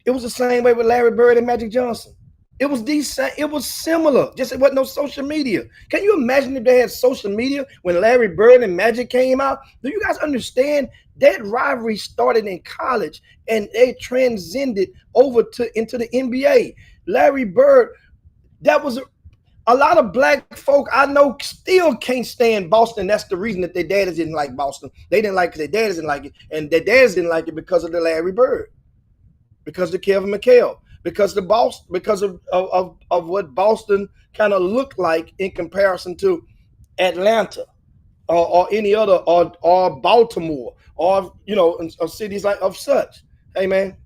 It was the same way with Larry Bird and Magic Johnson. It was decent. It was similar. Just it wasn't no social media. Can you imagine if they had social media when Larry Bird and Magic came out? Do you guys understand that rivalry started in college and they transcended over into the NBA? Larry Bird, that was a lot of black folk I know still can't stand Boston. That's the reason that their daddies didn't like Boston. They didn't like it. Their daddies didn't like it. And their daddies didn't like it because of the Larry Bird, because of Kevin McHale, because of what Boston kind of looked like in comparison to Atlanta or any other or Baltimore or cities like of such. Hey man,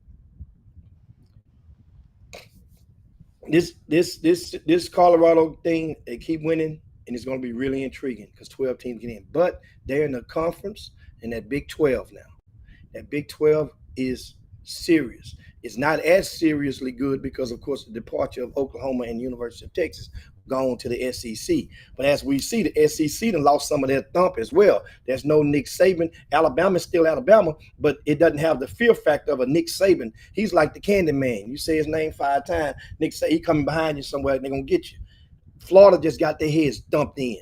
this Colorado thing, they keep winning, and it's going to be really intriguing because 12 teams get in. But they're in the conference in that Big 12 now. That Big 12 is serious. It's not as seriously good because, of course, the departure of Oklahoma and University of Texas. gone to the SEC. But as we see, the SEC done lost some of their thump as well. There's no Nick Saban. Alabama's still Alabama, but it doesn't have the fear factor of a Nick Saban. He's like the candy man. You say his name 5 times, Nick Saban, he coming behind you somewhere, and they're going to get you. Florida just got their heads dumped in.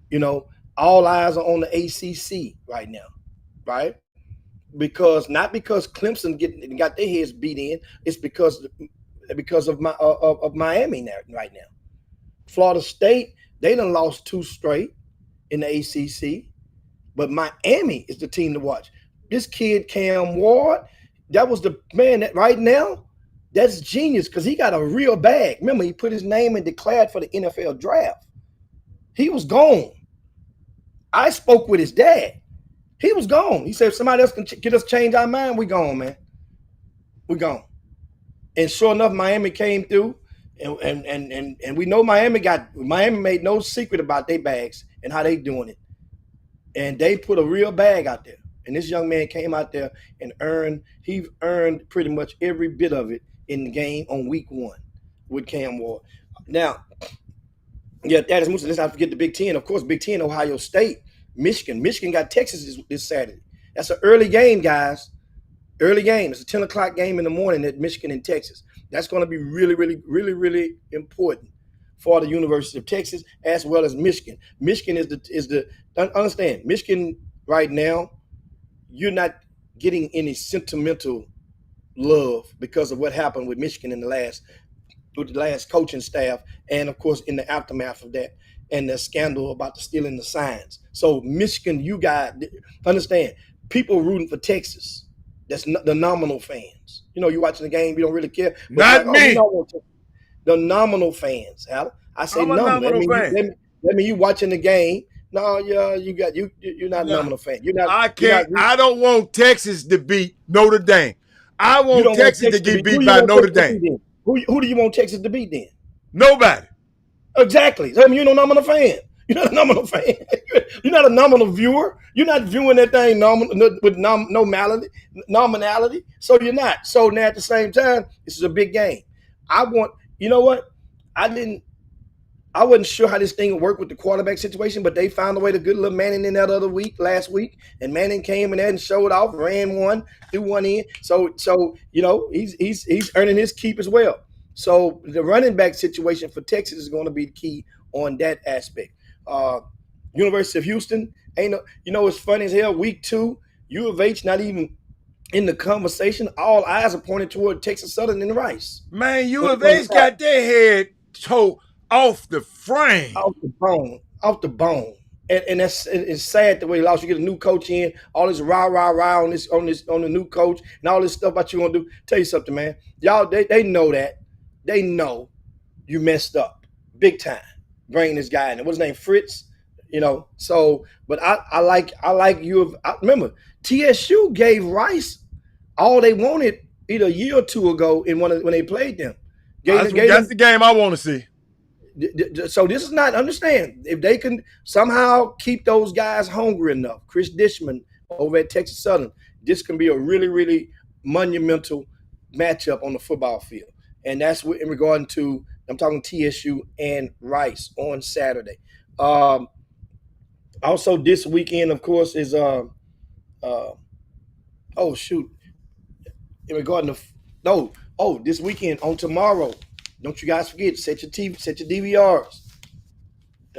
You know, all eyes are on the ACC right now, right? Not because Clemson got their heads beat in, it's because of Miami right now. Florida State, they done lost 2 straight in the ACC, but Miami is the team to watch. This kid Cam Ward, that was the man that right now, that's genius because he got a real bag. Remember, he put his name and declared for the NFL draft. He was gone. I spoke with his dad. He was gone. He said, if somebody else can get us change our mind, we gone, man. We gone. And sure enough, Miami came through, and we know Miami made no secret about their bags and how they doing it. And they put a real bag out there. And this young man came out there and earned pretty much every bit of it in the game on week 1 with Cam Ward. Now, yeah, that is let's not forget the Big Ten. Of course, Big Ten, Ohio State, Michigan. Michigan got Texas this Saturday. That's an early game, guys. Early game. It's a 10 o'clock game in the morning at Michigan and Texas. That's going to be really, really, really, really important for the University of Texas as well as Michigan. Michigan understand, Michigan right now, you're not getting any sentimental love because of what happened with Michigan with the last coaching staff, and of course in the aftermath of that, and the scandal about the stealing the signs. So Michigan, you got understand, people rooting for Texas. That's the nominal fans. You know, you watching the game, you don't really care. But Not me. The nominal fans, Al. I say I'm a nominal. fan. That mean you watching the game. No, yeah, you're not a nominal fan. You're not. I don't want Texas to beat Notre Dame. I want Texas to get beat by Notre Dame. Who do you want Texas to beat then? Nobody. Exactly. So, I mean, you're no nominal fan. You're not a nominal fan. You're not a nominal viewer. You're not viewing that thing with nominality. So you're not. So now at the same time, this is a big game. You know what? I wasn't sure how this thing would work with the quarterback situation, but they found a way to good little Manning in that last week. And Manning came in there and showed off, ran one, threw one in. So you know, he's earning his keep as well. So the running back situation for Texas is going to be the key on that aspect. University of Houston, it's funny as hell. Week 2, U of H not even in the conversation. All eyes are pointed toward Texas Southern and Rice. Man, U of H got their head toe off the frame. Off the bone. And it's sad the way they lost. You get a new coach in, all this rah on the new coach, and all this stuff about you gonna do. Tell you something, man. Y'all, they know that. They know you messed up big time bringing this guy in. What's his name? Fritz. You know. So, but I like remember TSU gave Rice all they wanted either a year or 2 ago when they played them. That's the game I want to see. So this is not, understand, if they can somehow keep those guys hungry enough, Chris Dishman over at Texas Southern, this can be a really, really monumental matchup on the football field. And that's in regard to, I'm talking TSU and Rice on Saturday. Also this weekend, of course, is in regard to this weekend on tomorrow. Don't you guys forget, set your DVRs.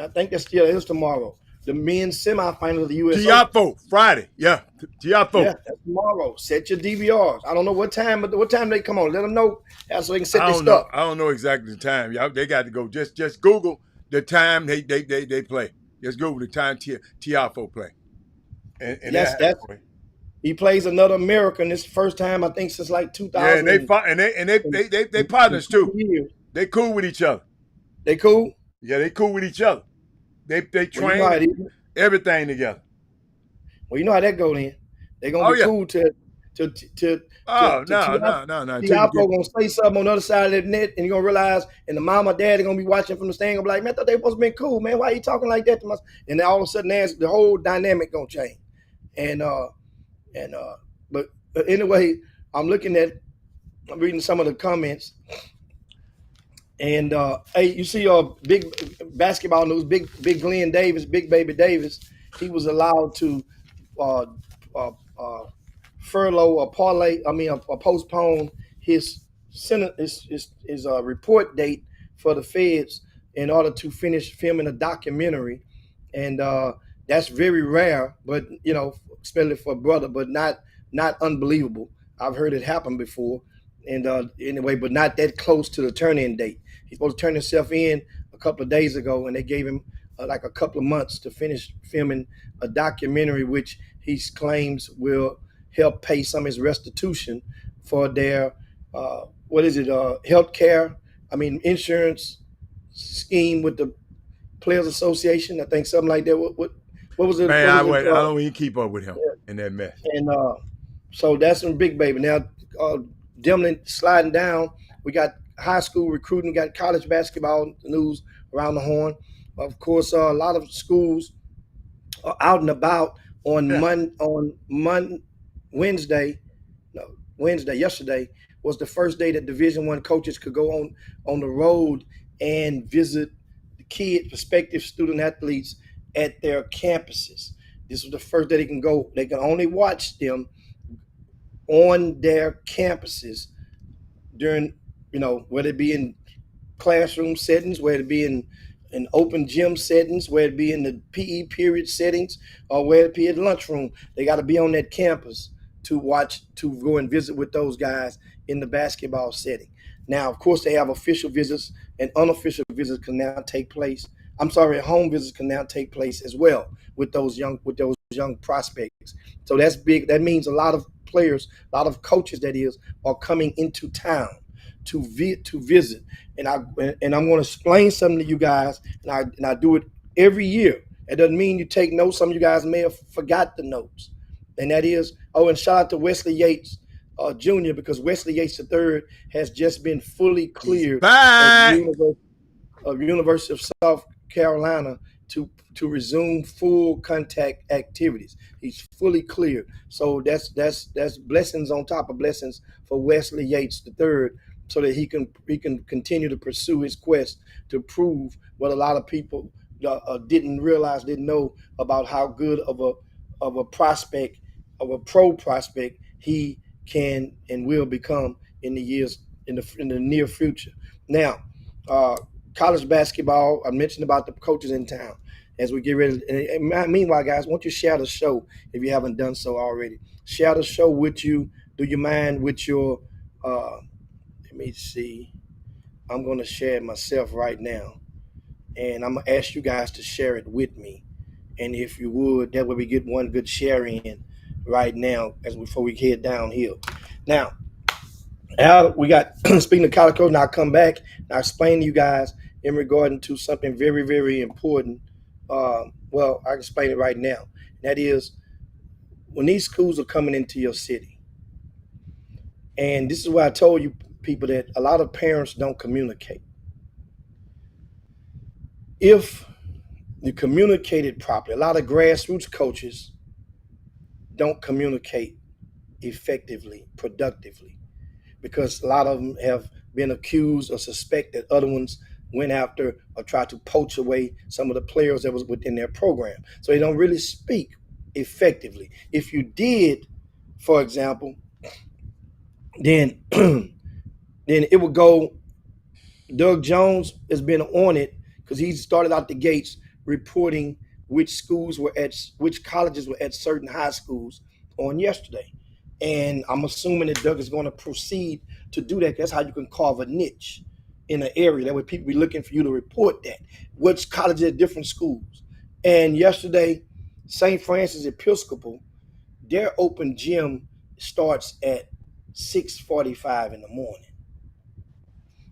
I think that still is tomorrow. The men's semifinal of the U.S. Tiafo, Friday. Yeah, Tiafo. Yeah, that's tomorrow. Set your DVRs. I don't know what time, but what time they come on. Let them know so they can set their stuff. I don't know exactly the time. Y'all, they got to go. Just Google the time they play. Just Google the time Tiafo play. And yes, he plays another American. This is the first time I think since like 2000. Yeah, and they partners too. They cool with each other. They cool? Yeah, they cool with each other. They train everything together. Well, you know how that go then. They're gonna be cool to no. Tiago gonna say something on the other side of the net, and you're gonna realize, and the mom or dad are gonna be watching from the stand, gonna be like, man, I thought they supposed to be cool, man. Why are you talking like that to us? And then all of a sudden, the whole dynamic gonna change. But anyway, I'm reading some of the comments. And hey, you see big basketball news, big Glenn Davis, big baby Davis, he was allowed to uh, uh, uh, furlough or parlay, postpone his Senate his report date for the feds in order to finish filming a documentary, and that's very rare, but especially for a brother, but not unbelievable. I've heard it happen before, and anyway, but not that close to the turn-in date. He's supposed to turn himself in a couple of days ago, and they gave him like a couple of months to finish filming a documentary, which he claims will help pay some of his restitution for their what is it? Health care. Insurance scheme with the Players Association. I think something like that. What was it? Man, What I is it would. I called? don't even keep up with him in that mess. And so that's some big baby. Now, Demlin sliding down. We got high school recruiting. Got college basketball news around the horn. Of course, a lot of schools are out and about on Wednesday. No, Wednesday. Yesterday was the first day that Division I coaches could go on the road and visit the prospective student athletes at their campuses. This was the first day they can go. They can only watch them on their campuses during, whether it be in classroom settings, whether it be in open gym settings, whether it be in the PE period settings, or whether it be at lunchroom. They got to be on that campus to go and visit with those guys in the basketball setting. Now, of course, they have official visits, and unofficial visits can now take place. I'm sorry, home visits can now take place as well with those young prospects. So that's big. That means a lot of players, a lot of coaches, that is, are coming into town to visit. And I'm going to explain something to you guys, and I do it every year. It doesn't mean you take notes. Some of you guys may have forgot the notes, and that is, and shout out to Wesley Yates Jr., because Wesley Yates III has just been fully cleared at Bye. University of South Carolina to resume full contact activities. He's fully cleared. So that's blessings on top of blessings for Wesley Yates III, so that he can continue to pursue his quest to prove what a lot of people didn't know about how good of a prospect, of a pro prospect, he can and will become in the near future. Now, college basketball, I mentioned about the coaches in town as we get ready. And meanwhile, guys, won't you share the show if you haven't done so already? Share the show with you. Do you mind with your, let me see. I'm going to share it myself right now. And I'm going to ask you guys to share it with me. And if you would, that way we get one good share in right now before we head downhill. Now, we got, speaking of college coach, now I'll come back and I'll explain to you guys in regard to something very, very important. Well, I can explain it right now. That is, when these schools are coming into your city, and this is why I told you people that a lot of parents don't communicate. If you communicate it properly, a lot of grassroots coaches don't communicate effectively, productively, because a lot of them have been accused or suspect that other ones went after or tried to poach away some of the players that was within their program. So they don't really speak effectively. If you did, for example, then then it would go. Doug Jones has been on it because he started out the gates reporting which colleges were at certain high schools on yesterday. And I'm assuming that Doug is going to proceed to do that. That's how you can carve a niche in an area. That way people be looking for you to report that. Which colleges at different schools. And yesterday, St. Francis Episcopal, their open gym starts at 6:45 in the morning.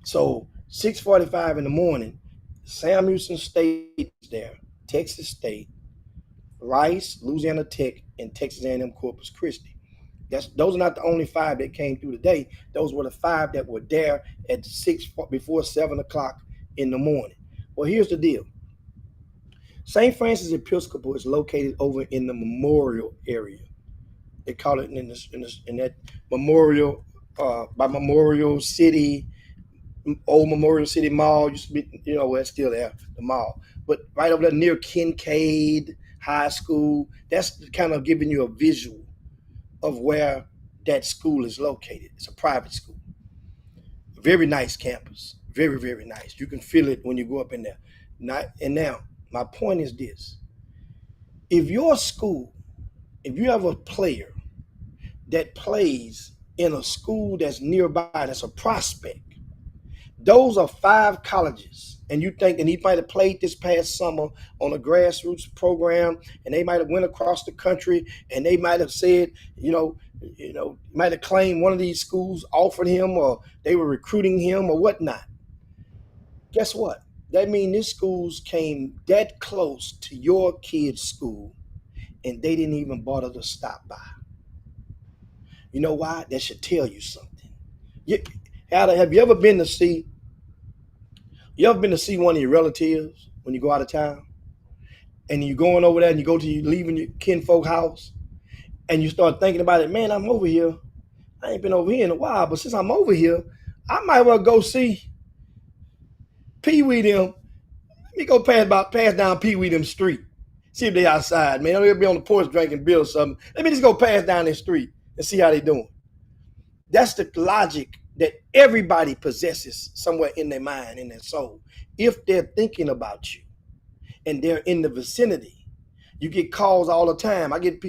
So 6:45 in the morning, Sam Houston State is there, Texas State, Rice, Louisiana Tech, and Texas A&M Corpus Christi. Those are not the only five that came through today. Those were the five that were there at before 7:00 in the morning. Well, here's the deal. St. Francis Episcopal is located over in the Memorial area. They call it in that Memorial by Memorial City, old Memorial City Mall used to be, well, it's still there, the mall. But right over there near Kincaid High School, that's kind of giving you a visual of where that school is located. It's a private school. Very nice campus. Very, very nice. You can feel it when you go up in there. Now, my point is this. If your school, if you have a player that plays in a school that's nearby, that's a prospect, those are 5 colleges. And you think, and he might have played this past summer on a grassroots program, and they might have went across the country, and they might have said, might have claimed one of these schools offered him, or they were recruiting him, or whatnot. Guess what? That means these schools came that close to your kid's school, and they didn't even bother to stop by. You know why? That should tell you something. You, have you ever been to see? You ever been to see one of your relatives when you go out of town, and you're going over there, and you leaving your kinfolk house, and you start thinking about it? Man, I'm over here. I ain't been over here in a while, but since I'm over here, I might well go see Pee Wee them. Let me go pass down Pee Wee them street. See if they outside, man. They'll be on the porch drinking beer or something. Let me just go pass down their street and see how they doing. That's the logic that everybody possesses somewhere in their mind, in their soul. If they're thinking about you and they're in the vicinity, you get calls all the time. I get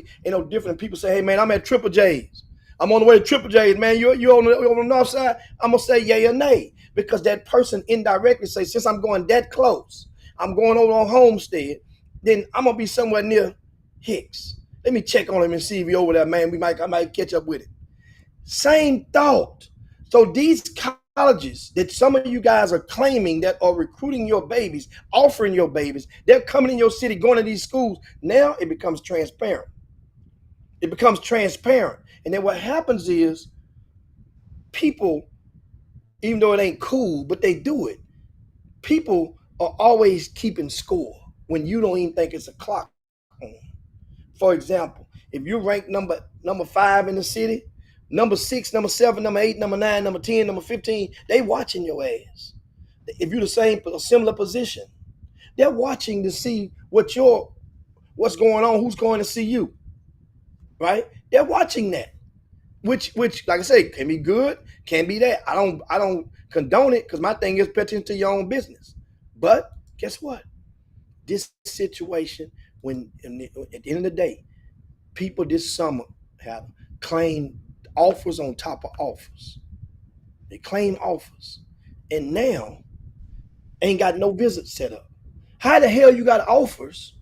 different people say, "Hey man, I'm at Triple J's. I'm on the way to Triple J's, man. You on the north side?" I'm gonna say yay or nay, because that person indirectly say, since I'm going that close, I'm going over on Homestead, then I'm gonna be somewhere near Hicks. Let me check on him and see if he over there, man. I might catch up with it. Same thought. So these colleges that some of you guys are claiming that are recruiting your babies, offering your babies, they're coming in your city, going to these schools. Now it becomes transparent. It becomes transparent. And then what happens is people, even though it ain't cool, but they do it. People are always keeping score when you don't even think it's a clock on. For example, if you're ranked number 5 in the city, number 6, number 7, number 8, number 9, number 10, number 15, they watching your ass. If you're a similar position, they're watching to see what's going on, who's going to see you, right? They're watching that, which, like I say, can be good, can be that. I don't condone it, because my thing is pay attention to your own business. But guess what? This situation, at the end of the day, people this summer have claimed offers on top of offers. They claim offers, and now ain't got no visits set up. How the hell you got offers,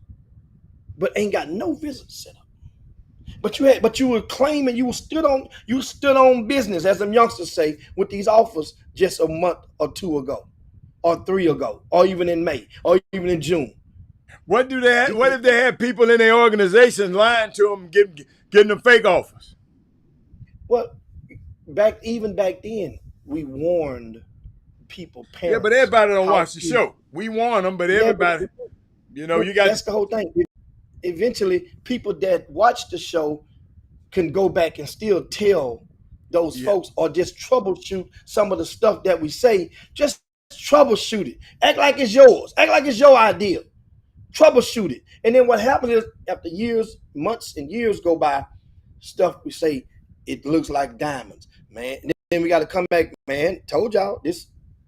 but ain't got no visits set up? But you were claiming you stood on business, as them youngsters say, with these offers just a month or 2 ago, or 3 ago, or even in May, or even in June. What if they had people in their organization lying to them, getting them fake offers? Well, back then, we warned people, parents. Yeah, but everybody don't watch the show. We warn them, but everybody, that's the whole thing. Eventually, people that watch the show can go back and still tell those folks, or just troubleshoot some of the stuff that we say. Just troubleshoot it. Act like it's yours. Act like it's your idea. Troubleshoot it. And then what happens is, after months and years go by, stuff we say, it looks like diamonds, man. And then we got to come back, man. Told y'all this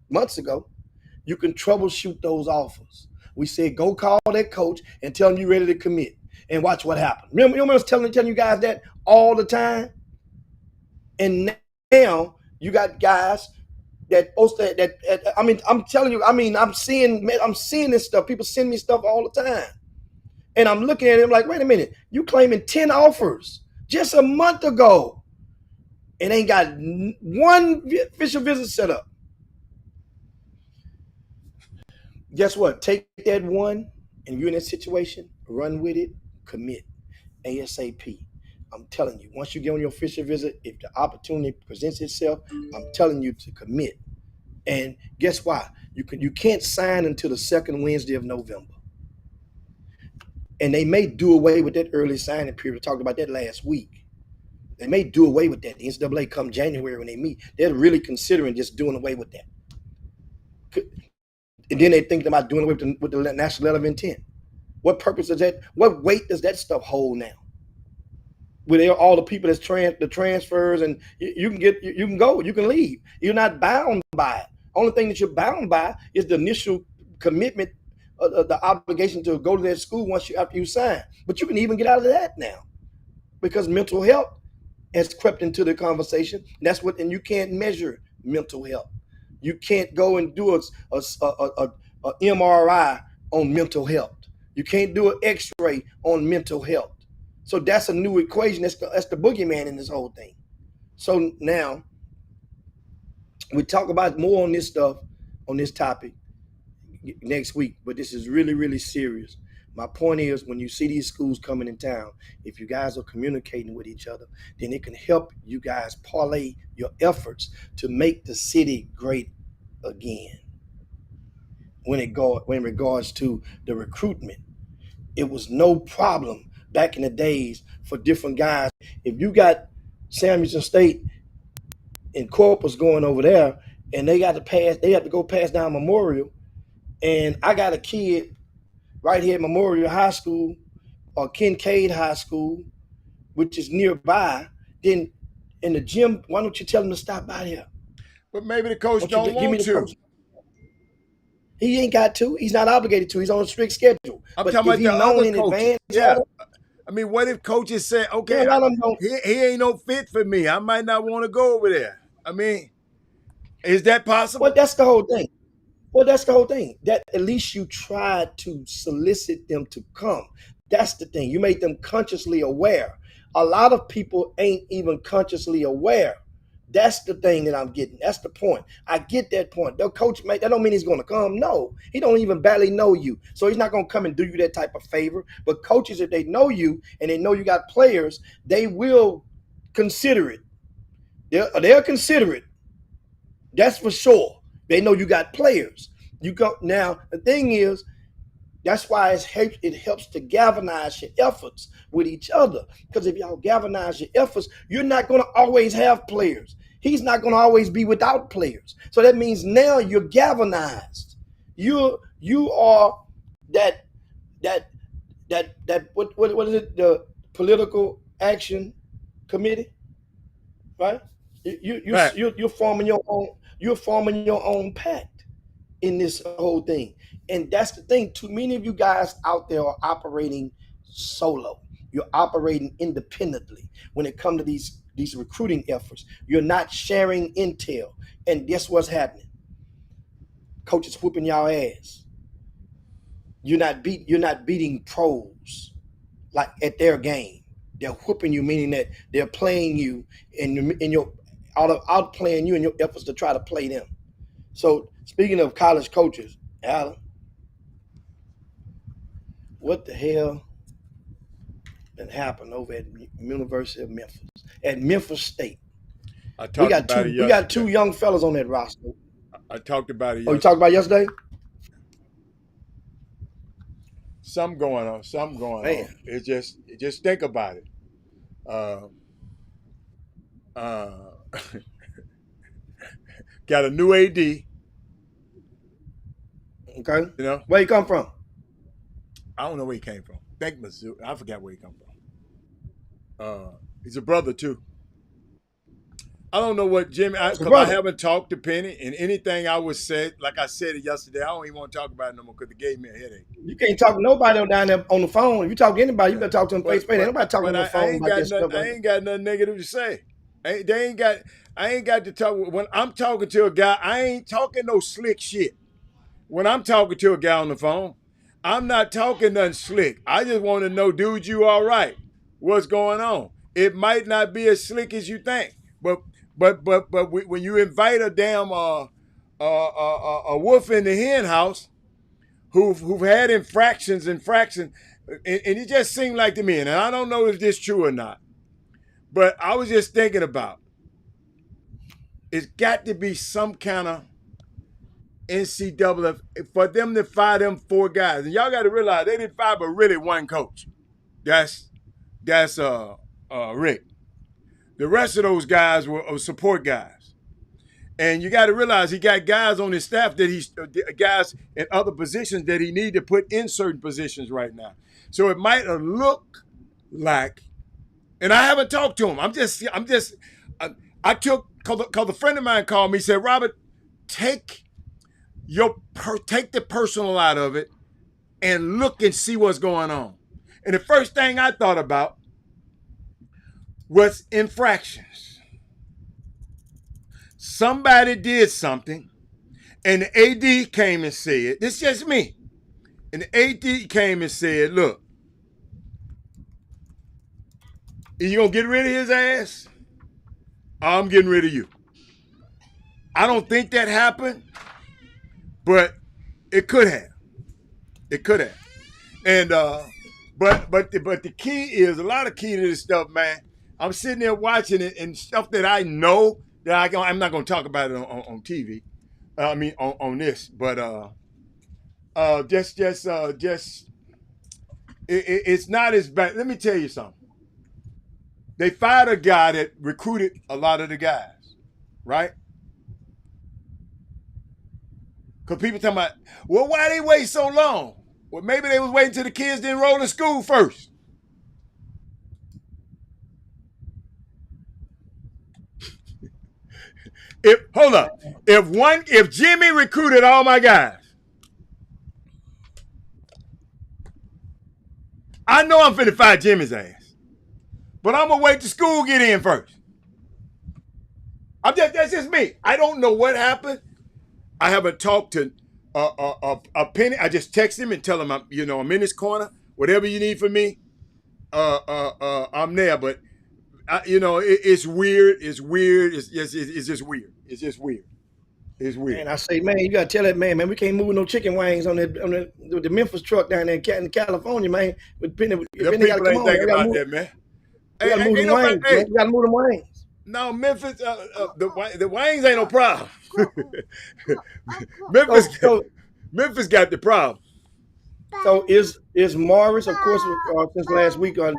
months ago. You can troubleshoot those offers. We said, go call that coach and tell him you're ready to commit, and watch what happens. Remember I was telling you guys that all the time? And now you got guys that post that. I'm telling you, I'm seeing this stuff. People send me stuff all the time, and I'm looking at it, I'm like, wait a minute, you claiming 10 offers just a month ago, and ain't got one official visit set up. Guess what? Take that one, and you're in that situation, run with it, commit ASAP. I'm telling you, once you get on your official visit, if the opportunity presents itself, I'm telling you to commit. And guess why? You can't sign until the second Wednesday of November. And they may do away with that early signing period. We talked about that last week. They may do away with that. The NCAA come January when they meet, they're really considering just doing away with that. And then they think about doing away with the national letter of intent. What purpose does that? What weight does that stuff hold now? With all the people that's the transfers, and you can go, you can leave. You're not bound by it. Only thing that you're bound by is the initial commitment, the obligation to go to that school after you sign. But you can even get out of that now because mental health has crept into the conversation. And you can't measure mental health. You can't go and do a MRI on mental health. You can't do an X-ray on mental health. So that's a new equation. That's the boogeyman in this whole thing. So now we talk about more on this stuff, on this topic next week, but this is really, really serious. My point is, when you see these schools coming in town, if you guys are communicating with each other, then it can help you guys parlay your efforts to make the city great again. When in regards to the recruitment, it was no problem back in the days for different guys. If you got Samuelson State and Corpus going over there, and they have to go pass down Memorial, and I got a kid right here at Memorial High School or Kincaid High School, which is nearby, then in the gym, why don't you tell him to stop by here? But maybe the coach don't Give me want the to. coach. He ain't got to. He's not obligated to. He's on a strict schedule. I'm but talking if about he the known other in coaches. advance, Yeah. I mean, what if coaches say, okay, a lot of them don't. he ain't no fit for me. I might not want to go over there. I mean, is that possible? Well, that's the whole thing. That at least you tried to solicit them to come. That's the thing. You made them consciously aware. A lot of people ain't even consciously aware. That's the thing that I'm getting. That's the point. I get that point. The coach, that don't mean he's going to come. No, he don't even barely know you. So he's not going to come and do you that type of favor. But coaches, if they know you and they know you got players, they will consider it. They'll consider it. That's for sure. They know you got players. You go now. The thing is, that's why it helps to galvanize your efforts with each other. Because if y'all galvanize your efforts, you're not going to always have players. He's not going to always be without players. So that means now you're galvanized. You are that what is it? The political action committee, right? You're forming your own. You're forming your own pact in this whole thing. And that's the thing. Too many of you guys out there are operating solo. You're operating independently when it comes to these recruiting efforts. You're not sharing intel. And guess what's happening? Coaches whooping y'all ass. You're not beating pros like at their game. They're whooping you, meaning that they're playing you and you're outplaying you in your efforts to try to play them. So speaking of college coaches, Alan, what the hell that happened over at University of Memphis, at Memphis State? We got two young fellas on that roster. I talked about it yesterday. Oh, you talked about yesterday? Something going on. It's just think about it. Got a new AD. Okay. You know? Where you come from? I don't know where he came from. Think Missouri. I forgot where he come from. He's a brother too. I don't know what Jimmy, because I haven't talked to Penny, and anything I was said, like I said it yesterday, I don't even want to talk about it no more because it gave me a headache. You can't talk to nobody down there on the phone. If you talk to anybody, you better talk to them face to face. Ain't nobody talking on the phone about this stuff. I ain't got nothing negative to say. I ain't got to talk. When I'm talking to a guy, I ain't talking no slick shit. When I'm talking to a guy on the phone, I'm not talking nothing slick. I just want to know, dude, you all right? What's going on? It might not be as slick as you think, but when you invite a damn a wolf in the hen house who've had infractions, and it just seemed like to me, and I don't know if this is true or not, but I was just thinking about, it's got to be some kind of NCAA for them to fire them 4 guys. And y'all got to realize they didn't fire but really one coach. That's Rick. The rest of those guys were support guys. And you got to realize he got guys on his staff that he's guys in other positions that he need to put in certain positions right now. So it might look like, and I haven't talked to him. I took, cause a friend of mine called me, said, Robert, take the personal out of it and look and see what's going on. And the first thing I thought about was infractions. Somebody did something, and the AD came and said, this is just me. And the AD came and said, look, you gonna get rid of his ass? I'm getting rid of you. I don't think that happened, but it could have. It could have. And but the key is a lot of key to this stuff, man. I'm sitting there watching it and stuff that I know that I'm not gonna talk about it on TV. I mean on this, but it's not as bad. Let me tell you something. They fired a guy that recruited a lot of the guys, right? Because people talking about, well, why they wait so long? Well, maybe they was waiting till the kids didn't enroll in school first. If Jimmy recruited all my guys, I know I'm finna fire Jimmy's ass, but I'm gonna wait till school get in first. That's just me. I don't know what happened. I haven't talked to a Penny. I just text him and tell him I'm in this corner. Whatever you need from me, I'm there. But it's weird. It's weird. It's just weird. It's just weird. It's weird. And I say, man, you gotta tell that man, we can't move no chicken wings on the Memphis truck down there in California, man. With Penny, Penny people ain't thinking about that, man. We gotta move them wings. Man. We gotta move them wings. No, Memphis, the wings ain't no problem. Memphis got the problem. So is Morris, of course, since last week I've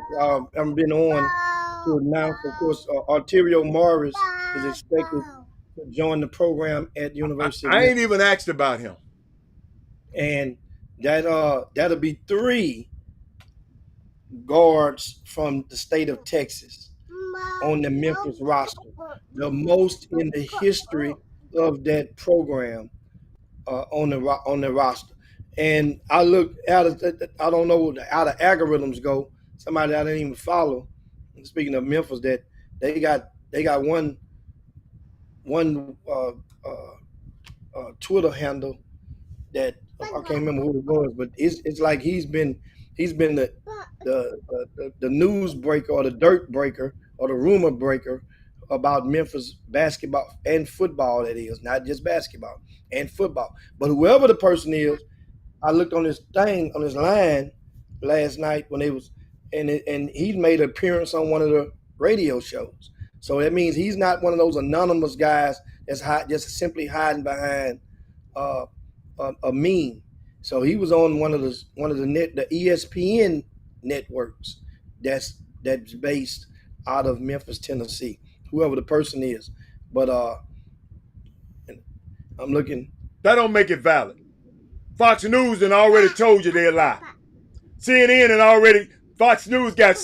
been on to announce, of course, Arterio Morris is expected to join the program at University of I ain't even asked about him. And that'll be 3 guards from the state of Texas on the Memphis roster, the most in the history of that program on the roster. And I look at it, I don't know how the algorithms go. Somebody I didn't even follow. Speaking of Memphis, that they got one Twitter handle that I can't remember who it was, but it's like he's been the news breaker or the dirt breaker or the rumor breaker about Memphis basketball and football. That is not just basketball and football, but whoever the person is, I looked on his thing on his line last night when it was, and he made an appearance on one of the radio shows. So that means he's not one of those anonymous guys that's just simply hiding behind a meme. So he was on one of the ESPN networks that's based out of Memphis, Tennessee. Whoever the person is, but I'm looking. That don't make it valid. Fox News and already told you they're lying. CNN and already Fox News got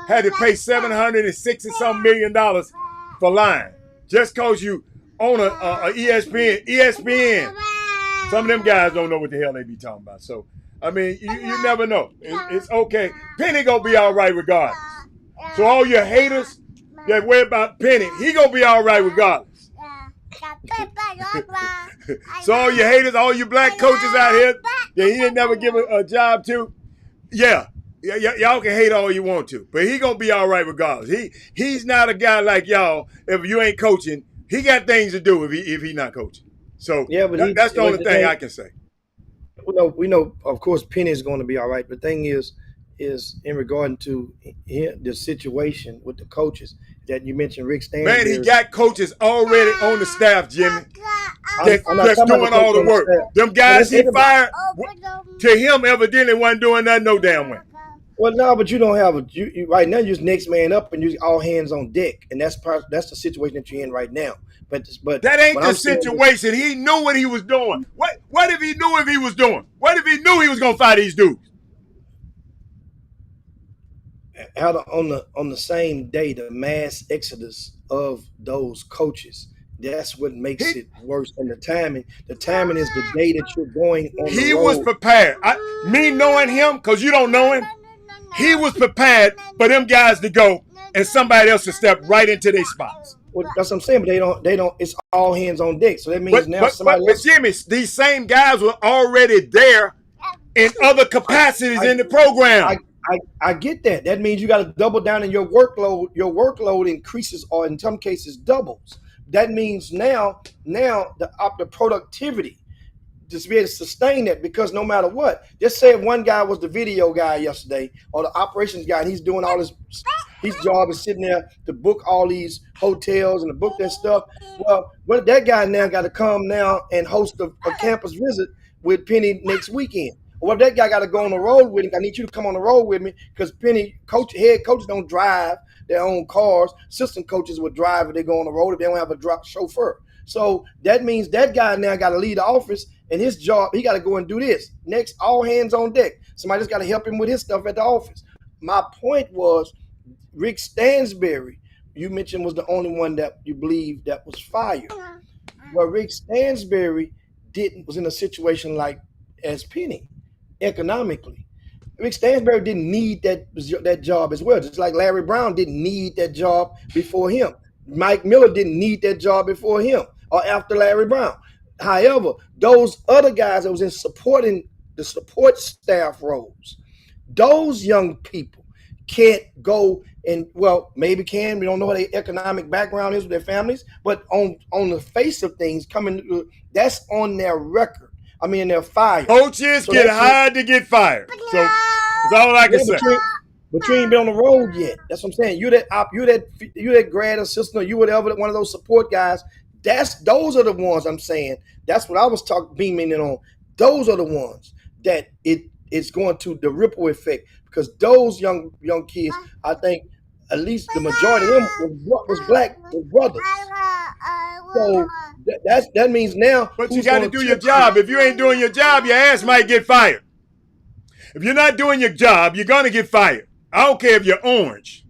had to pay $760 million for lying just cause you own a ESPN. Some of them guys don't know what the hell they be talking about. So I mean, you never know. It's okay. Penny gonna be all right regardless. So all your haters that worry about Penny, he gonna be all right regardless. So all your haters, all you black coaches out here that he didn't never give a job to, yeah, y'all can hate all you want to, but he gonna be all right regardless. He's not a guy like y'all. If you ain't coaching, he got things to do if he not coaching. So yeah, but that's the only thing I can say. We know, of course, Penny is going to be all right. The thing is in regard to the situation with the coaches that you mentioned, Rick Stanley. Man, he got coaches already on the staff, Jimmy. That's doing all the work. Them guys he fired, to him, evidently wasn't doing nothing no damn way. Well, no, but you don't have right now. You're just next man up, and you all hands on deck, and that's the situation that you're in right now. but That ain't what the I'm saying is, situation. He knew what he was doing. What if he knew if he was doing? What if he knew he was gonna fight these dudes? on the same day, the mass exodus of those coaches. That's what makes He it worse than the timing. The timing is the day that you're going on the he was road. prepared. Me knowing him, because you don't know him, he was prepared for them guys to go and somebody else to step right into their spots. Well, that's what I'm saying. But they don't. It's all hands on deck. So that means But now but but somebody but else. Jimmy, these same guys were already there in other I capacities I in the program. I I get that. That means you got to double down in your workload. Your workload increases, or in some cases doubles. That means now the productivity just be able to sustain that, because no matter what, just say if one guy was the video guy yesterday or the operations guy, and he's doing all this, his job is sitting there to book all these hotels and to book that stuff. Well, that guy now got to come now and host a campus visit with Penny next weekend. Well, that guy got to go on the road with him. I need you to come on the road with me, because head coaches don't drive their own cars. Assistant coaches would drive if they go on the road if they don't have a drop chauffeur. So that means that guy now got to leave the office, and his job, he got to go and do this. Next, all hands on deck. Somebody just got to help him with his stuff at the office. My point was, Rick Stansberry, you mentioned, was the only one that you believe that was fired. Well, Rick Stansberry was in a situation like as Penny, economically. Rick Stansberry didn't need that job as well, just like Larry Brown didn't need that job before him. Mike Miller didn't need that job before him or after Larry Brown. However, those other guys that was in supporting the support staff roles, those young people can't go and, well, maybe can. We don't know what their economic background is with their families, but on the face of things, that's on their record. I mean, they're fired. Coaches So get that's hired to get fired. So that's all I can yeah, say. but you ain't been on the road yet. That's what I'm saying. You that grad assistant, or you whatever, one of those support guys. Those are the ones I'm saying. That's what I was beaming in on. Those are the ones that it's going to the ripple effect, because those young kids, I think at least the majority of them was black, was brothers. So that means now But you who's got to going to do your check you? job. If you ain't doing your job, your ass might get fired. If you're not doing your job, you're going to get fired. I don't care if you're orange.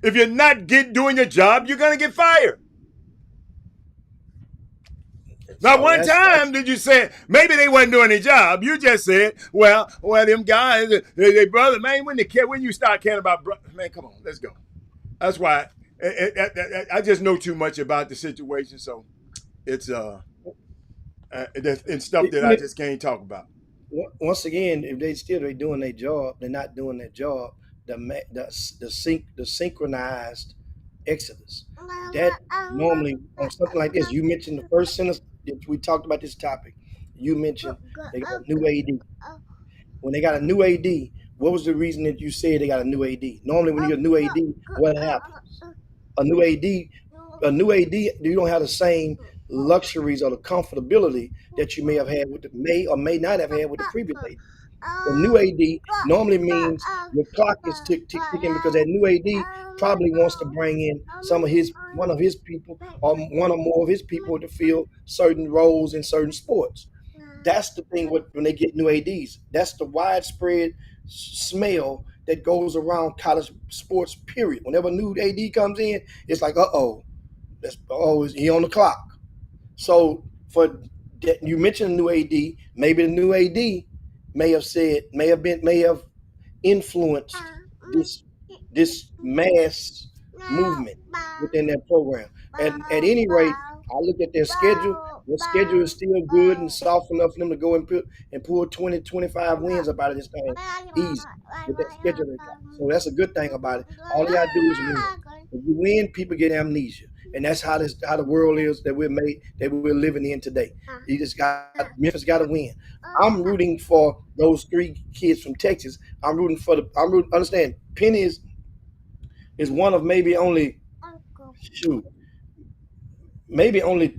If you're not doing your job, you're going to get fired. Not So one that's time did you say maybe they wasn't doing their job. You just said, well, them guys, they brother, man, when you start caring about brother, man, come on, let's go. That's why I just know too much about the situation, so it's it's stuff that I just can't talk about. once again, if they're doing their job, they're not doing their job. The synchronized exodus, that normally on something like this, you mentioned the first sentence that we talked about this topic. You mentioned they got a new AD. When they got a new AD, what was the reason that you said they got a new AD? Normally, when you get a new AD, what happens? A new AD, you don't have the same luxuries or the comfortability that you may have had may or may not have had with the previous AD. The new AD normally means your clock is ticking, because that new AD probably wants to bring in one of his people or one or more of his people to fill certain roles in certain sports. That's the thing when they get new ADs. That's the widespread smell that goes around college sports. Period. Whenever a new AD comes in, it's like, is he on the clock? So for that, you mentioned a new AD. Maybe the new AD may have influenced this mass movement within that program. And at any rate, I look at their schedule. Their schedule is still good and soft enough for them to go and pull 20, 25 wins up out of this thing easy with that schedule they got. So that's a good thing about it. All they gotta do is win. If you win, people get amnesia. And that's how the world is that we're living in today. Memphis got to win. I'm rooting for those three kids from Texas. Understand, Penny is one of maybe only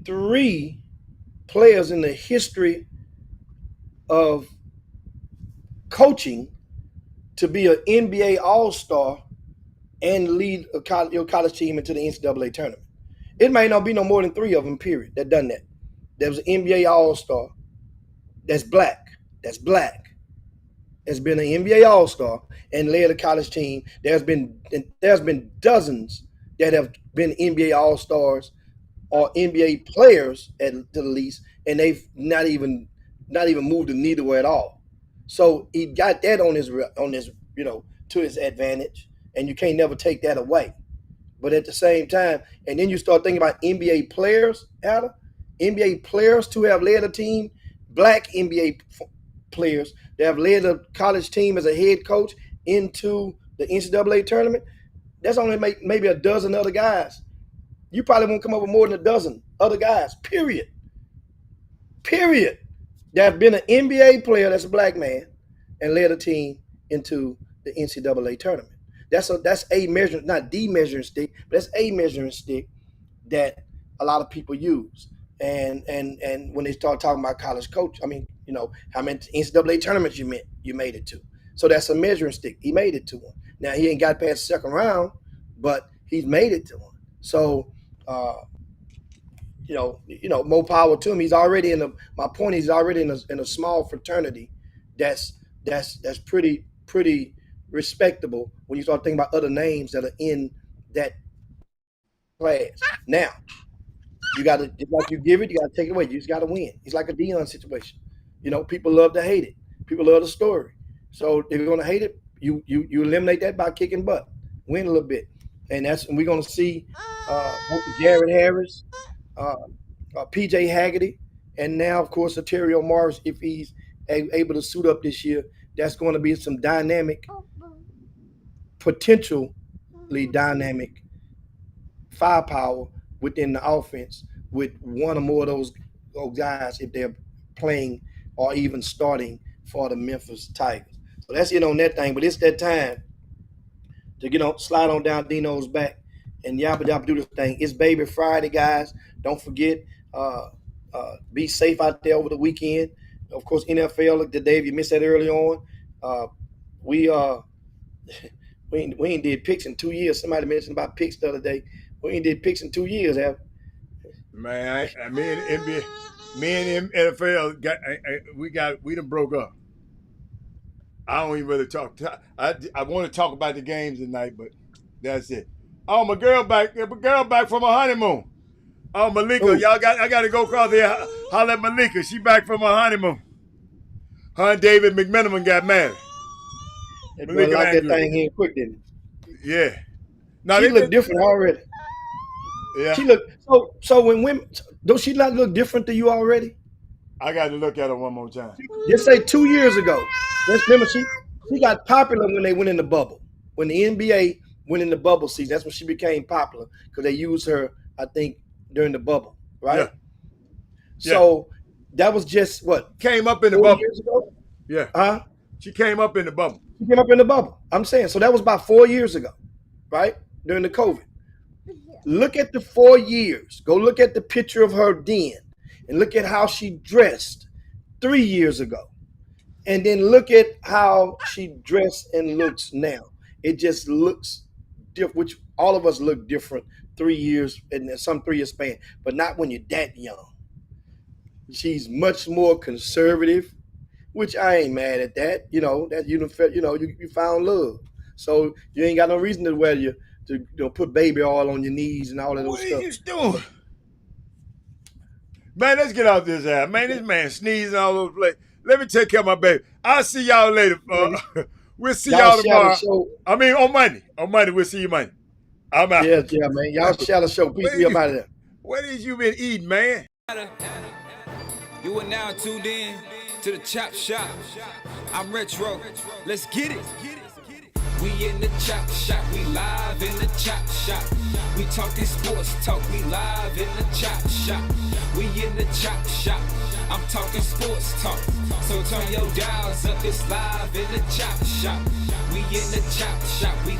three players in the history of coaching to be an NBA All-Star and lead your college team into the NCAA tournament. It may not be no more than 3 of them, period, that done that. There was an NBA All-Star that's black, that's been an NBA All-Star and led a college team. There's been dozens that have been NBA All-Stars or NBA players at the least, and they've not even moved the needle at all. So he got that on his to his advantage, and you can't never take that away. But at the same time, and then you start thinking about NBA players, Adam, NBA players to have led a team, black NBA players that have led a college team as a head coach into the NCAA tournament. That's only maybe a dozen other guys. You probably won't come up with more than a dozen other guys, period. There have been an NBA player that's a black man and led a team into the NCAA tournament. That's a measuring, not the measuring stick, but that's a measuring stick that a lot of people use. And when they start talking about college coach, I mean, how many NCAA tournaments you made it to. So that's a measuring stick. He made it to one. Now he ain't got past the second round, but he's made it to one. So more power to him. He's already my point. He's already in a small fraternity that's pretty respectable when you start thinking about other names that are in that class. Now, you got to, just like you give it, you got to take it away. You just got to win. It's like a Deion situation. People love to hate it. People love the story. So if you're going to hate it, you eliminate that by kicking butt, win a little bit. And we're going to see Jared Harris, PJ Haggerty, and now, of course, Ontario Morris, if he's able to suit up this year. That's going to be some potentially dynamic firepower within the offense with one or more of those guys if they're playing or even starting for the Memphis Tigers. So that's it on that thing. But it's that time to slide on down Dino's back and yabba do this thing. It's Baby Friday, guys. Don't forget, be safe out there over the weekend. Of course, NFL, the day if you missed that early on, we ain't did picks in 2 years. Somebody mentioned about picks the other day. We ain't did picks in 2 years, have man? Me and NBA, me and NFL we done broke up. I don't even really talk. I want to talk about the games tonight, but that's it. Oh, my girl back from her honeymoon. Oh, Malika, Ooh. I got to go across there. Holler at Malika. She back from her honeymoon. Her and David McMenamin got married. That boy like that thing in quick, didn't he? Yeah. Now, she look different already. Yeah. She look so when women don't she not look different to you already? I got to look at her one more time. Just say 2 years ago. Just remember she got popular when they went in the bubble. When the NBA went in the bubble season, that's when she became popular because they used her, I think, during the bubble, right? Yeah. So that was just what? Came up in the 4 bubble. years ago? Yeah. Huh? She came up in the bubble. She came up in the bubble. I'm saying. So that was about 4 years ago, right? During the COVID. Look at the 4 years. Go look at the picture of her then and look at how she dressed 3 years ago. And then look at how she dressed and looks now. It just looks different, which all of us look different 3 years in some 3 year span, but not when you're that young. She's much more conservative, which I ain't mad at that. You found love. So you ain't got no reason to put baby oil on your knees and all that What stuff. are you doing? Man, let's get out this ass. Man, this man sneezing all over the place. Let me take care of my baby. I'll see y'all later. We'll see y'all tomorrow. I mean, on Monday. On Monday, we'll see you Monday. I'm out. Yeah, man. Y'all shadow show. Peace be up out of there. What have you been eating, man? You are now tuned in to the Chop Shop. I'm Retro. Let's get it. We in the Chop Shop. We live in the Chop Shop. We talking sports talk. We live in the Chop Shop. We in the Chop Shop. I'm talking sports talk. So turn your dials up. It's live in the Chop Shop. We in the Chop Shop. We